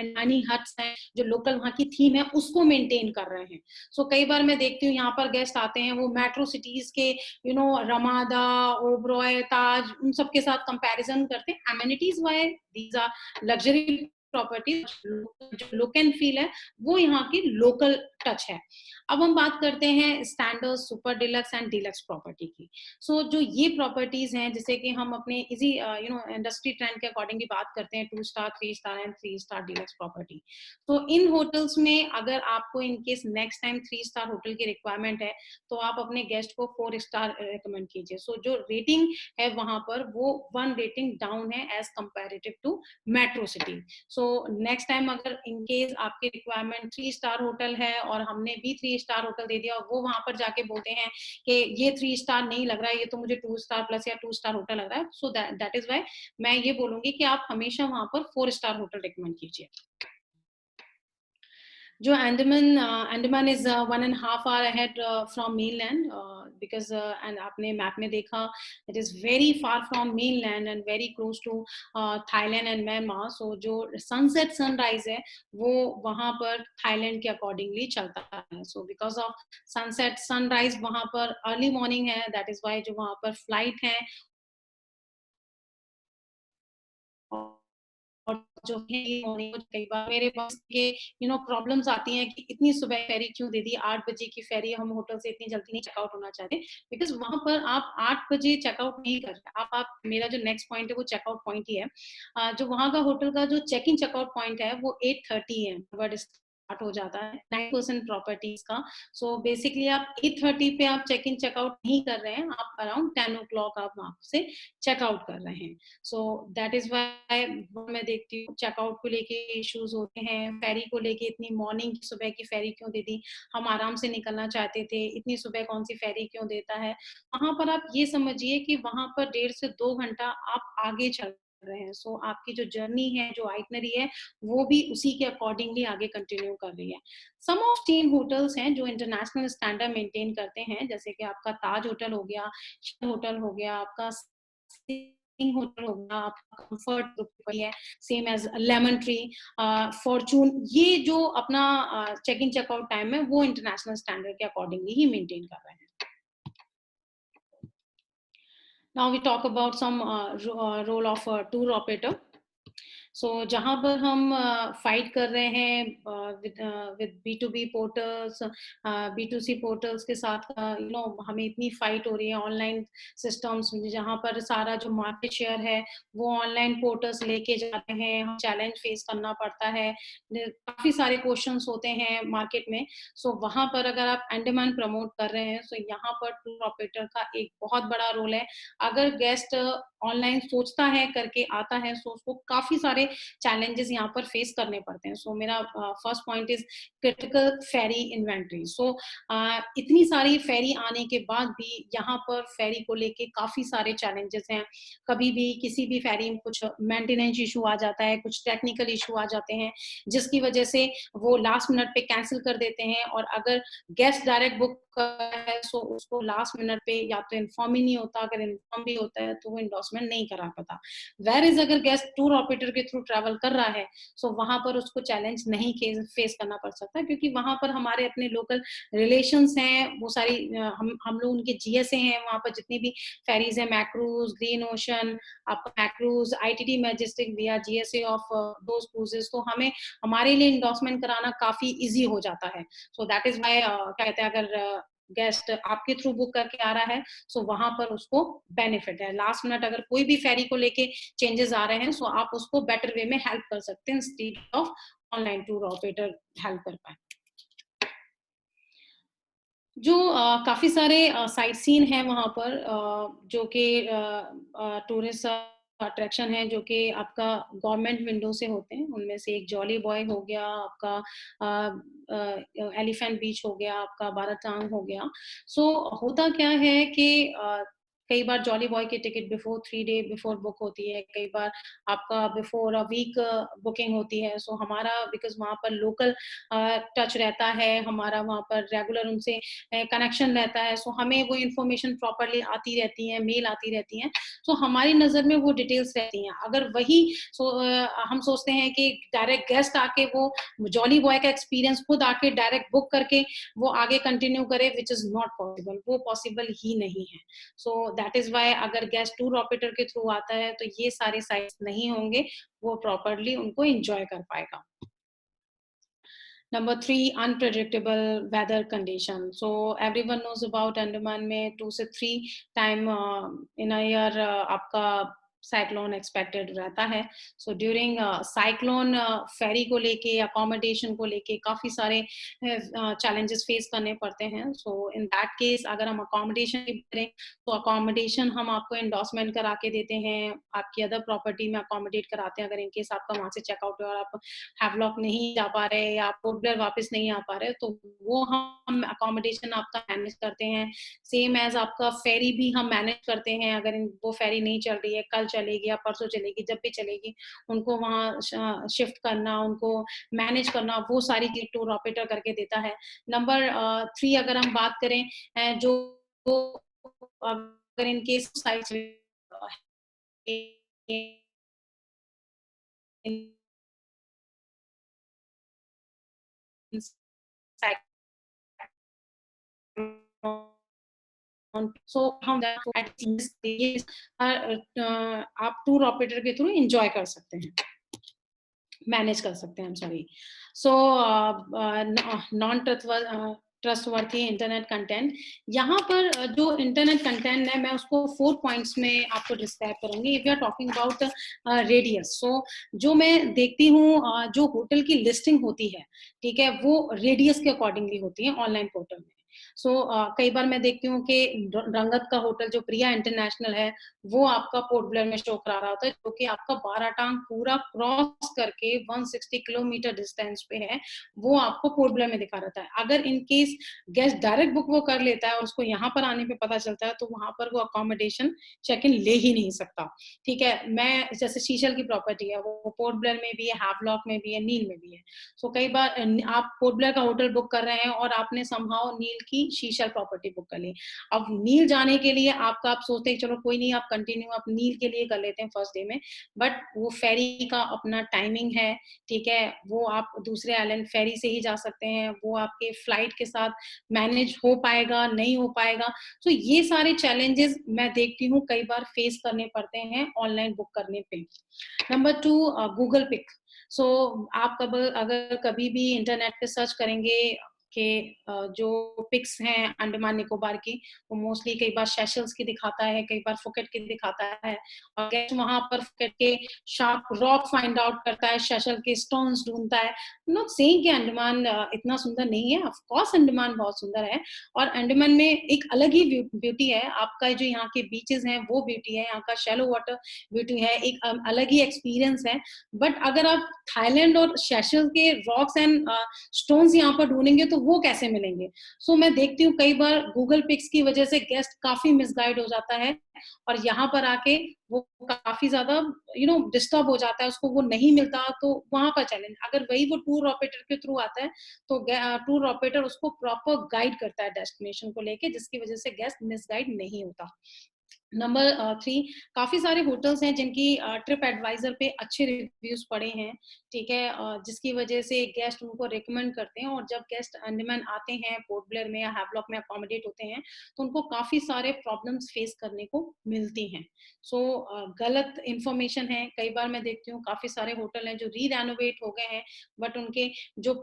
नानी हट्स हैं, जो लोकल वहाँ की थीम है उसको मेंटेन कर रहे हैं. सो कई बार मैं देखती हूँ यहाँ पर गेस्ट आते हैं, वो मेट्रो सिटीज के रमादा, ओबरॉय, ताज, उन सब के साथ कंपैरिजन करते हैं. Amenities wise these are luxury property जो लुक एंड फील है वो यहाँ की लोकल टच है। अब हम बात करते हैं standard, super deluxe and deluxe property की। सो जो ये प्रॉपर्टीज हैं, जैसे कि हम अपने इजी इंडस्ट्री ट्रेंड के अकॉर्डिंग बात करते हैं, 2 star, 3 star and 3 star deluxe property. तो इन होटल्स में अगर आपको in case next time 3 star hotel की रिक्वायरमेंट है तो आप अपने गेस्ट को 4 स्टार रिकमेंड कीजिए। सो जो रेटिंग है वहां पर वो 1 रेटिंग डाउन है as comparative to metro city. So next time अगर इन केस आपकी रिक्वायरमेंट 3 स्टार होटल है और हमने भी 3 स्टार होटल दे दिया और वो वहां पर जाके बोलते हैं कि ये 3 स्टार नहीं लग रहा है, ये तो मुझे 2 स्टार प्लस या 2 स्टार होटल लग रहा है, सो दैट इज वाई मैं ये बोलूंगी कि आप हमेशा वहां पर 4 स्टार होटल रिकमेंड कीजिए। जो Andaman is 1.5 hour ahead from mainland, because and आपने मैप में देखा it is very far from mainland and very close to Thailand and Myanmar. So जो sunset sunrise है वो वहाँ पर थाईलैंड के अकॉर्डिंगली चलता है। So because of sunset sunrise वहाँ पर अर्ली मॉर्निंग है, that is why जो वहाँ पर फ्लाइट है और जो है कई बार मेरे पास के प्रॉब्लम्स आती हैं कि इतनी सुबह फेरी क्यों दे दी, 8 बजे की फेरी, हम होटल से इतनी जल्दी नहीं चेकआउट होना चाहते, बिकॉज वहां पर आप 8 बजे चेकआउट नहीं कर रहे आप मेरा जो नेक्स्ट पॉइंट है वो चेकआउट पॉइंट ही है। जो वहां का होटल का जो चेक इन चेकआउट पॉइंट है वो 8:30 है, बट स्टार्ट हो जाता है 9% प्रॉपर्टीज का। सो बेसिकली आप 8:30 पे आप चेक इन चेकआउट नहीं कर रहे हैं, आप अराउंड 10 o'clock आप वहां से चेकआउट कर रहे हैं। सो दैट इज वाई मैं देखती हूँ चेकआउट को लेके इश्यूज होते हैं, फेरी को लेके इतनी मॉर्निंग की सुबह की फेरी क्यों दे दी, हम आराम से निकलना चाहते थे, इतनी सुबह कौन सी फेरी क्यों देता है। वहां पर आप ये समझिए कि वहां पर 1.5 से 2 घंटा आप आगे चल रहे हैं। सो आपकी जो जर्नी है, जो आइटनरी है, वो भी उसी के अकॉर्डिंगली आगे कंटिन्यू कर रही है। सम ऑफ चेन होटल्स हैं जो इंटरनेशनल स्टैंडर्ड मेंटेन करते हैं, जैसे कि आपका ताज होटल हो गया, होटल हो गया, आपका होटल हो गया, आपका कंफर्ट ग्रुप है, same as lemon tree, Fortune, ये जो अपना चेक इन चेकआउट टाइम है वो इंटरनेशनल स्टैंडर्ड के अकॉर्डिंगली ही मेंटेन कर रहे हैं। Now we talk about some role of tour operator. सो जहाँ पर हम फाइट कर रहे हैं with B2B portals, B2C portals के साथ, हमें इतनी फाइट हो रही है ऑनलाइन सिस्टम्स, जहाँ पर सारा जो मार्केट शेयर है वो ऑनलाइन पोर्टल्स लेके जाते हैं, हम चैलेंज फेस करना पड़ता है, काफी सारे क्वेश्चंस होते हैं मार्केट में। सो वहां पर अगर आप अंडमान प्रमोट कर रहे हैं, तो यहाँ पर टूर ऑपरेटर का एक बहुत बड़ा रोल है। अगर गेस्ट ऑनलाइन सोचता है, करके आता है, सो उसको काफी सारे चैलेंजेस यहाँ पर फेस करने पड़ते हैं। सो मेरा first point is critical ferry inventory. So इतनी सारी फेरी आने के बाद भी यहाँ पर फेरी को लेके काफी सारे चैलेंजेस हैं। कभी भी किसी भी फेरी में कुछ मेंटेनेंस इशू आ जाता है, कुछ टेक्निकल इशू आ जाते हैं, जिसकी वजह से वो लास्ट मिनट पे कैंसिल कर देते हैं, और अगर गेस्ट डायरेक्ट बुक है सो उसको लास्ट मिनट पे या तो इन्फॉर्म ही नहीं होता, अगर इन्फॉर्म भी होता है तो वो इंडोर्समेंट नहीं करा पाता। वेर इज अगर गेस्ट टूर ऑपरेटर के थ्रू ट्रैवल कर रहा है, सो वहां पर उसको चैलेंज नहीं फेस करना पड़ सकता, क्योंकि वहां पर हमारे अपने लोकल रिलेशंस हैं, वो सारी हम लोग उनके जीएसए हैं, वहां पर जितनी भी फेरीज है, मैक्रूज, ग्रीन ओशन, आपका Makruzz, ITT Majestic, we are GSA of those cruises, तो हमें हमारे लिए इंडोर्समेंट कराना काफी इजी हो जाता है। सो दैट इज वाई क्या कहते हैं, अगर गेस्ट आपके थ्रू बुक करके आ रहा है, सो वहां पर उसको बेनिफिट है। लास्ट मिनट अगर कोई भी फेरी को लेके चेंजेस आ रहे हैं, सो आप उसको बेटर वे में हेल्प कर सकते हैं, instead of online tour operator help कर पाए। जो काफी सारे साइट सीन है वहां पर, जो कि टूरिस्ट अट्रैक्शन है, जो कि आपका गवर्नमेंट विंडो से होते हैं। उनमें से एक जॉली बॉय हो गया, आपका एलिफेंट बीच हो गया, आपका बाराटांग हो गया। सो होता क्या है कि कई बार जॉली बॉय की ticket before 3 day before book होती है, कई बार आपका बिफोर अ वीक बुकिंग होती है। सो हमारा बिकॉज वहाँ पर लोकल टच रहता है, हमारा वहाँ पर रेगुलर उनसे कनेक्शन रहता है, सो हमें वो इन्फॉर्मेशन प्रॉपरली आती रहती है, मेल आती रहती है, सो हमारी नज़र में वो डिटेल्स रहती हैं। अगर वही हम सोचते हैं कि डायरेक्ट गेस्ट आके वो जॉली बॉय का एक्सपीरियंस खुद आके डायरेक्ट बुक करके वो आगे कंटिन्यू करे, विच इज नॉट पॉसिबल, वो पॉसिबल ही नहीं है। सो दैट इज वाई अगर गेस्ट टूर ऑपरेटर के थ्रू आता है तो ये सारे साइट्स नहीं होंगे, वो प्रॉपरली उनको एंजॉय कर पाएगा. Number three, unpredictable weather condition. So everyone knows about Andaman में 2 से 3 time in a year आपका साइक्लोन एक्सपेक्टेड रहता है. सो ड्यूरिंग साइक्लोन फेरी को लेके, अकोमोडेशन को लेके काफी सारे चैलेंजेस फेस करने पड़ते हैं. सो इन दैट केस अगर हम अकोमोडेशन की करें तो अकोमोडेशन हम आपको एंडोर्समेंट करा के देते हैं, आपकी अदर प्रॉपर्टी में अकोमोडेट कराते हैं. अगर इनकेस आपका वहां से चेकआउट और आप हैवलॉक नहीं जा पा रहे या आप पोर्ट ब्लेयर वापस नहीं आ पा रहे तो वो हम अकोमोडेशन आपका मैनेज करते हैं. सेम एज आपका फेरी भी हम मैनेज करते हैं. अगर वो फेरी नहीं चल रही है, कल चलेगी या परसों चलेगी, जब भी चलेगी उनको वहाँ शिफ्ट करना, उनको मैनेज करना, वो सारी चीज टूर ऑपरेटर करके देता है. नंबर 3 अगर हम बात करें जो अगर इनकेस साइट्स सो हम आप टूर ऑपरेटर के थ्रू एंजॉय कर सकते हैं, मैनेज कर सकते हैं. Sorry. So non trustworthy internet content. यहाँ पर जो इंटरनेट कंटेंट है मैं उसको 4 पॉइंट्स में आपको डिस्क्राइब करूंगी. If you are talking about radius, so जो मैं देखती हूँ जो होटल की लिस्टिंग होती है, ठीक है, वो रेडियस के अकॉर्डिंगली होती है ऑनलाइन पोर्टल में. सो कई बार मैं देखती हूँ कि रंगत का होटल जो प्रिया इंटरनेशनल है वो आपका पोर्ट ब्लेयर में शो करा रहा होता है, जो कि आपका 12 टांग पूरा क्रॉस करके 160 किलोमीटर डिस्टेंस पे है, वो आपको पोर्ट ब्लेयर में दिखा रहता है. अगर in case guest direct book वो कर लेता है और उसको यहाँ पर आने पे पता चलता है तो वहां पर वो अकोमोडेशन चेक इन ले ही नहीं सकता. ठीक है, मैं जैसे शीशल की प्रॉपर्टी है वो पोर्ट ब्लेयर में भी है, हैवलॉक में भी है, नील में भी है. सो कई बार आप पोर्ट ब्लेयर का होटल बुक कर रहे हैं और आपने समहाउ नील की शीशल प्रॉपर्टी बुक कर ली. अब नील जाने के लिए आप सोचते हैं चलो कोई नहीं, आप कंटिन्यू आप नील के लिए कर लेते हैं फर्स्ट डे में, बट वो फेरी का अपना टाइमिंग है. ठीक है, वो आप दूसरे आइलैंड फेरी से ही जा सकते हैं, वो आपके फ्लाइट के साथ मैनेज हो पाएगा नहीं हो पाएगा. तो ये सारे चैलेंजेस मैं देखती हूँ कई बार फेस करने पड़ते हैं ऑनलाइन बुक करने पे. Number 2, Google pick. सो आप अगर कभी भी इंटरनेट पे सर्च करेंगे कि जो पिक्स हैं अंडमान निकोबार की, वो मोस्टली कई बार सेशल्स की दिखाता है, कई बार फुकेट की दिखाता है, और गेस्ट वहां पर फुकेट के शार्प रॉक फाइंड आउट करता है, सेशल के स्टोन्स ढूंढता है. नॉट सेइंग कि अंडमान इतना सुंदर नहीं है, ऑफ कोर्स अंडमान बहुत सुंदर है, और अंडमान में एक अलग ही ब्यूटी है. आपका जो यहाँ के बीचेस हैं वो ब्यूटी है, यहाँ का शैलो वाटर ब्यूटी है, एक अलग ही एक्सपीरियंस है. बट अगर आप थाईलैंड और सेशल के रॉक्स एंड स्टोन्स यहाँ पर ढूंढेंगे तो वो कैसे मिलेंगे. सो मैं देखती हूँ कई बार गूगल पिक्स की वजह से गेस्ट काफी मिसगाइड हो जाता है और यहाँ पर आके वो काफी ज्यादा डिस्टर्ब हो जाता है, उसको वो नहीं मिलता. तो वहां पर चैलेंज, अगर वही वो टूर ऑपरेटर के थ्रू आता है तो टूर ऑपरेटर उसको प्रॉपर गाइड करता है डेस्टिनेशन को लेके, जिसकी वजह से गेस्ट मिसगाइड नहीं होता. नंबर 3, काफी सारे होटल्स हैं जिनकी ट्रिप एडवाइजर पे अच्छे रिव्यूज पड़े हैं. ठीक है, जिसकी वजह से गेस्ट उनको रिकमेंड करते हैं, और जब गेस्ट अंडमान आते हैं पोर्ट ब्लेयर में या हैवलॉक में अकोमोडेट होते हैं तो उनको काफी सारे प्रॉब्लम्स फेस करने को मिलती हैं. सो गलत इंफॉर्मेशन है. कई बार मैं देखती हूँ काफी सारे होटल हैं जो री रेनोवेट हो गए हैं, बट उनके जो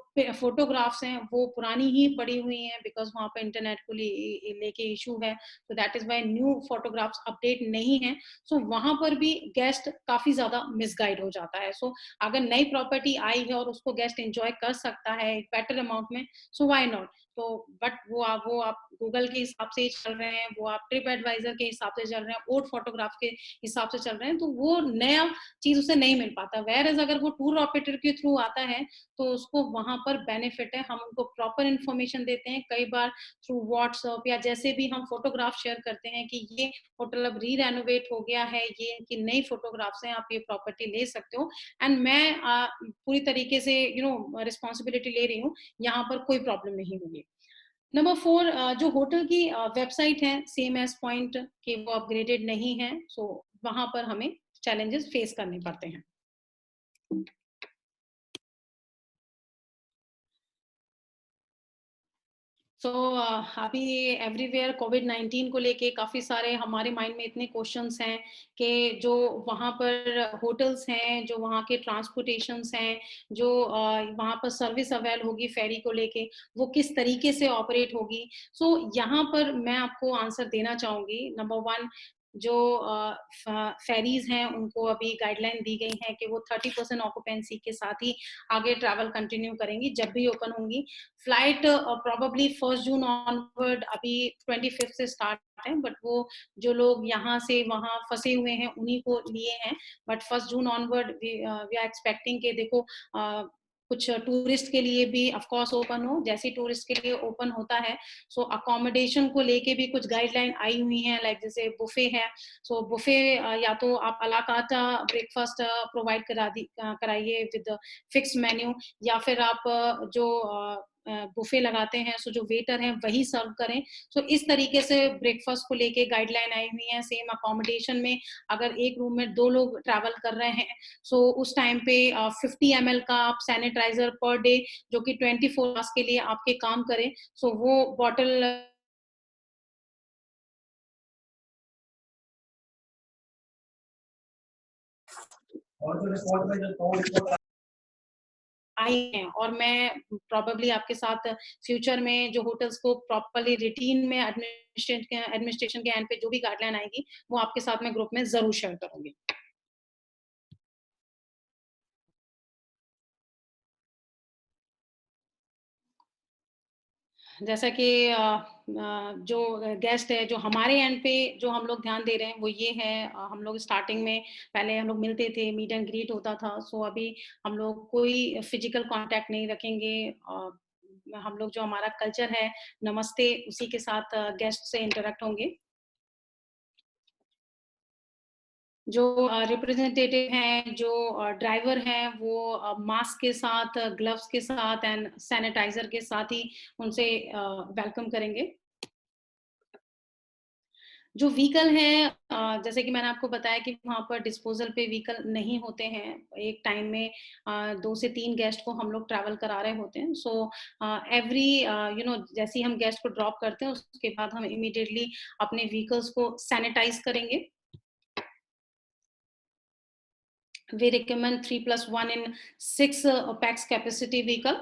फोटोग्राफ्स हैं वो पुरानी ही पड़ी हुई हैं, बिकॉज वहां पर इंटरनेट को लेके इशू है. तो that is why new photographs update नहीं है. सो वहां पर भी गेस्ट काफी ज्यादा मिसगाइड हो जाता है. सो अगर नई प्रॉपर्टी आई है और उसको गेस्ट एंजॉय कर सकता है एक बेटर अमाउंट में, सो व्हाई नॉट. तो बट वो आप गूगल के हिसाब से चल रहे हैं, वो आप ट्रिप एडवाइजर के हिसाब से चल रहे हैं, ओल्ड फोटोग्राफ के हिसाब से चल रहे हैं, तो वो नया चीज उसे नहीं मिल पाता. वेयर एज अगर वो टूर ऑपरेटर के थ्रू आता है तो उसको वहां पर बेनिफिट है. हम उनको प्रॉपर इन्फॉर्मेशन देते हैं, कई बार थ्रू व्हाट्सएप या जैसे भी हम फोटोग्राफ शेयर करते हैं कि ये होटल अब री रेनोवेट हो गया है, ये इनकी नई फोटोग्राफ्स हैं, आप ये प्रॉपर्टी ले सकते हो. एंड मैं पूरी तरीके से रिस्पॉन्सिबिलिटी ले रही हूँ, यहाँ पर कोई प्रॉब्लम नहीं होगी. नंबर 4, जो होटल की वेबसाइट है सेम एज पॉइंट कि वो अपग्रेडेड नहीं है. सो वहां पर हमें चैलेंजेस फेस करने पड़ते हैं. सो अभी एवरीवेयर कोविड-19 को लेके काफ़ी सारे हमारे माइंड में इतने क्वेश्चंस हैं कि जो वहाँ पर होटल्स हैं, जो वहाँ के ट्रांसपोर्टेशंस हैं, जो वहाँ पर सर्विस अवेल होगी फेरी को लेके, वो किस तरीके से ऑपरेट होगी। सो यहाँ पर मैं आपको आंसर देना चाहूँगी। नंबर 1, जो फेरीज़ हैं, उनको अभी गाइडलाइन दी गई है कि वो 30% ऑक्यूपेंसी के साथ ही आगे ट्रैवल कंटिन्यू करेंगी, जब भी ओपन होंगी। फ्लाइट प्रोबेबली 1 जून ऑनवर्ड, अभी 25 से स्टार्ट है, बट वो जो लोग यहाँ से वहाँ फंसे हुए हैं उन्हीं को लिए हैं। But 1 June onward we are expecting कि देखो कुछ टूरिस्ट के लिए भी ऑफ कोर्स ओपन हो, जैसे टूरिस्ट के लिए ओपन होता है। सो अकोमोडेशन को लेके भी कुछ गाइडलाइन आई हुई हैं, लाइक जैसे बुफे है। सो बुफे या तो आप अला कार्ट ब्रेकफास्ट प्रोवाइड कराइए विद फिक्स मेन्यू, या फिर आप जो बुफे लगाते हैं, सो जो वेटर हैं वही सर्व करें। सो इस तरीके से ब्रेकफास्ट को लेके गाइडलाइन आई हुई है। सेम अकोमोडेशन में अगर एक रूम में 2 लोग ट्रैवल कर रहे हैं, सो उस टाइम पे 50 ml का आप सैनिटाइजर पर डे, जो कि 24 आवर्स के लिए आपके काम करे, सो वो बॉटल आई हैं। और मैं प्रोबेबली आपके साथ फ्यूचर में जो होटल्स को प्रॉपर्ली रूटीन में एडमिनिस्ट्रेशन के एंड पे जो भी गाइडलाइन आएगी, वो आपके साथ मैं ग्रुप में ज़रूर शेयर करूँगी। जैसा कि जो गेस्ट है, जो हमारे एंड पे जो हम लोग ध्यान दे रहे हैं, वो ये है, हम लोग स्टार्टिंग में पहले हम लोग मिलते थे, मीट एंड ग्रीट होता था। सो अभी हम लोग कोई फिजिकल कांटेक्ट नहीं रखेंगे। हम लोग जो हमारा कल्चर है, नमस्ते, उसी के साथ गेस्ट से इंटरेक्ट होंगे। जो रिप्रेजेंटेटिव हैं, जो ड्राइवर हैं, वो मास्क के साथ, ग्लव्स के साथ एंड सैनिटाइजर के साथ ही उनसे वेलकम करेंगे। जो व्हीकल हैं, जैसे कि मैंने आपको बताया कि वहाँ पर डिस्पोज़ल पे व्हीकल नहीं होते हैं। एक टाइम में 2 से 3 गेस्ट को हम लोग ट्रैवल करा रहे होते हैं। सो एवरी जैसे ही हम गेस्ट को ड्रॉप करते हैं, उसके बाद हम इमीडिएटली अपने व्हीकल्स को सैनिटाइज़ करेंगे। We recommend 3+1 in 6 pax capacity vehicle.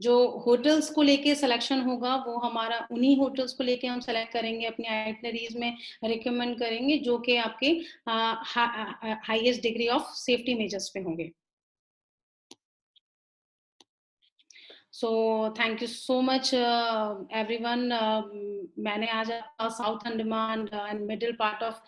जो होटल्स को लेके सिलेक्शन होगा, वो हमारा उन्हीं होटल्स को लेके हम सेलेक्ट करेंगे, अपनी आइटिनरीज में रिकमेंड करेंगे, जो कि आपके highest degree of safety measures पे होंगे। So thank you so much everyone. मैंने आज south Andaman and middle part of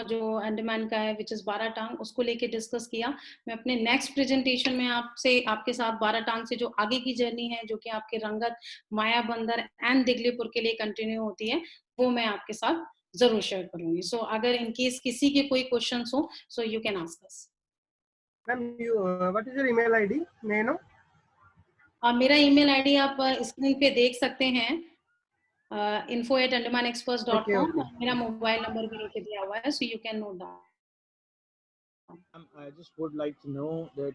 जो अंडमान का है, विच इज बाराटांग, उसको लेके डिस्कस किया। मैं अपने नेक्स्ट प्रेजेंटेशन में आपके साथ बाराटांग से जो आगे की जर्नी है, जो कि आपके रंगत, माया बंदर एंड दिगलीपुर के लिए कंटिन्यू होती है, वो मैं आपके साथ जरूर शेयर करूंगी। सो अगर इनकेस किसी के कोई क्वेश्चन हो, so you can ask us. Ma'am, what is your email ID? May I know? मेरा ईमेल आईडी आप स्क्रीन पे देख सकते हैं, ओके info@andamanexpress.com, ओके। और मेरा मोबाइल नंबर भी नीचे दिया हुआ है, so you can note down. I just would like to know that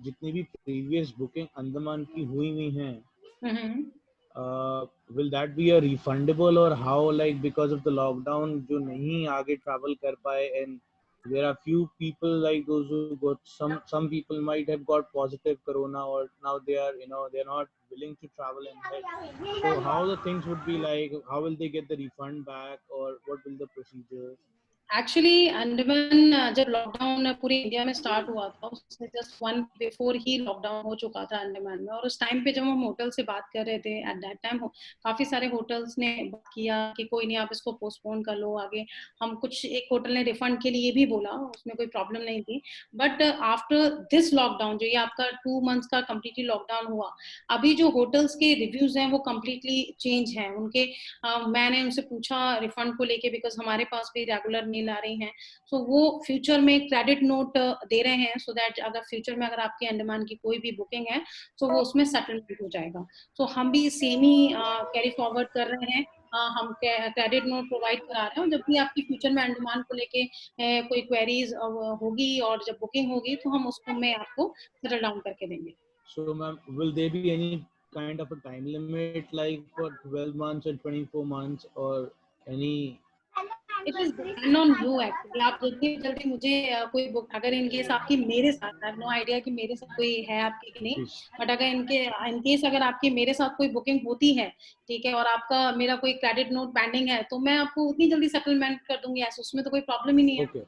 जितनी भी previous booking अंडमान की हुई हैं, will that be a refundable, or how, like because of the lockdown जो नहीं आगे travel कर पाए, and there are few people like those who got some people might have got positive corona, or now they are they're not willing to travel ahead. So how the things would be like? How will they get the refund back, or what will the procedure? Actually Andaman जब lockdown पूरे India में start हुआ था, उससे just 1 before he lockdown हो चुका था अंडमान में। और उस टाइम पे जब हम होटल से बात कर रहे थे, एट दैट टाइम काफी सारे होटल्स ने बात किया कि कोई नहीं, आप इसको पोस्टपोन कर लो आगे। हम कुछ एक होटल ने रिफंड के लिए भी बोला, उसमें कोई प्रॉब्लम नहीं थी। बट आफ्टर दिस लॉकडाउन, जो ये आपका 2 मंथ्स का कम्प्लीटली लॉकडाउन हुआ, अभी जो होटल्स के रिव्यूज हैं वो कम्प्लीटली चेंज हैं उनके। मैंने उनसे पूछा रिफंड को लेके, बिकॉज हमारे पास भी रेगुलर मेल आ रही हैं। सो वो फ्यूचर में क्रेडिट नोट दे रहे हैं, सो दैट अगर फ्यूचर में अगर आपके अंडमान की कोई भी बुकिंग है, तो वो उसमें सेटलमेंट हो जाएगा। सो हम भी सेम ही कैरी फॉरवर्ड कर रहे हैं। हम क्रेडिट नोट प्रोवाइड करा रहे हैं, और जब भी आपकी फ्यूचर में अंडमान को लेके कोई क्वेरीज होगी और जब बुकिंग होगी, तो हम उसको में आपको सेटल डाउन करके देंगे। So, ma'am, will there be any kind of a time limit, like for 12 months or 24 months, or any? It is depend on you actually. आप जितनी जल्दी मुझे कोई बुक, अगर इन केस आपकी मेरे साथ, आई हैव नो आइडिया कि मेरे साथ कोई है आपकी कि नहीं, बट अगर इन केस अगर आपकी मेरे साथ कोई बुकिंग होती है, ठीक है, और आपका मेरा कोई क्रेडिट नोट पेंडिंग है, तो मैं आपको उतनी जल्दी सेटलमेंट कर दूंगी, ऐसे उसमें तो कोई प्रॉब्लम ही नहीं है. Okay.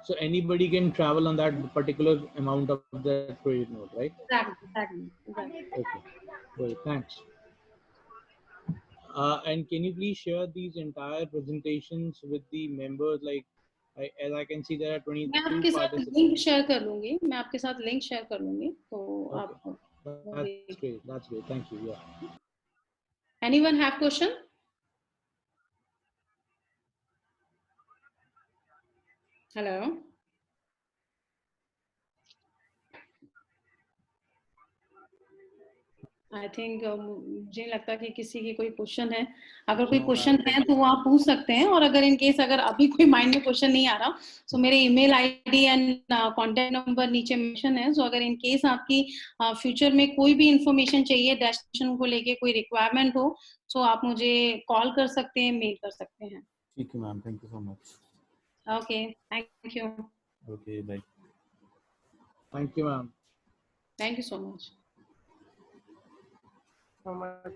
So anybody can travel on that particular amount of the credit note, right? Exactly. Okay. Great. Thanks. And can you please share these entire presentations with the members? Like, as I can see, there are मैं 22 आपके साथ link participants. Share कर लूंगी, मैं आपके साथ link share कर लूंगी, तो आप. Okay. That's great. That's great. Thank you. Yeah. Anyone have question? Hello. I think मुझे नहीं लगता कि किसी की कोई क्वेश्चन है. अगर कोई क्वेश्चन है तो वो आप पूछ सकते हैं, और अगर इन केस अगर अभी कोई माइंड में क्वेश्चन नहीं आ रहा, सो मेरे email ID and contact number नीचे मेंशन है. सो अगर इन केस आपकी फ्यूचर में कोई भी इंफॉर्मेशन चाहिए डेस्टिनेशन को लेके, कोई रिक्वायरमेंट हो, सो आप मुझे कॉल कर सकते हैं, मेल कर सकते हैं. ठीक है ma'am, thank you so much. Okay, thank you. Okay, bye. Thank you, ma'am. Thank you so much. So much.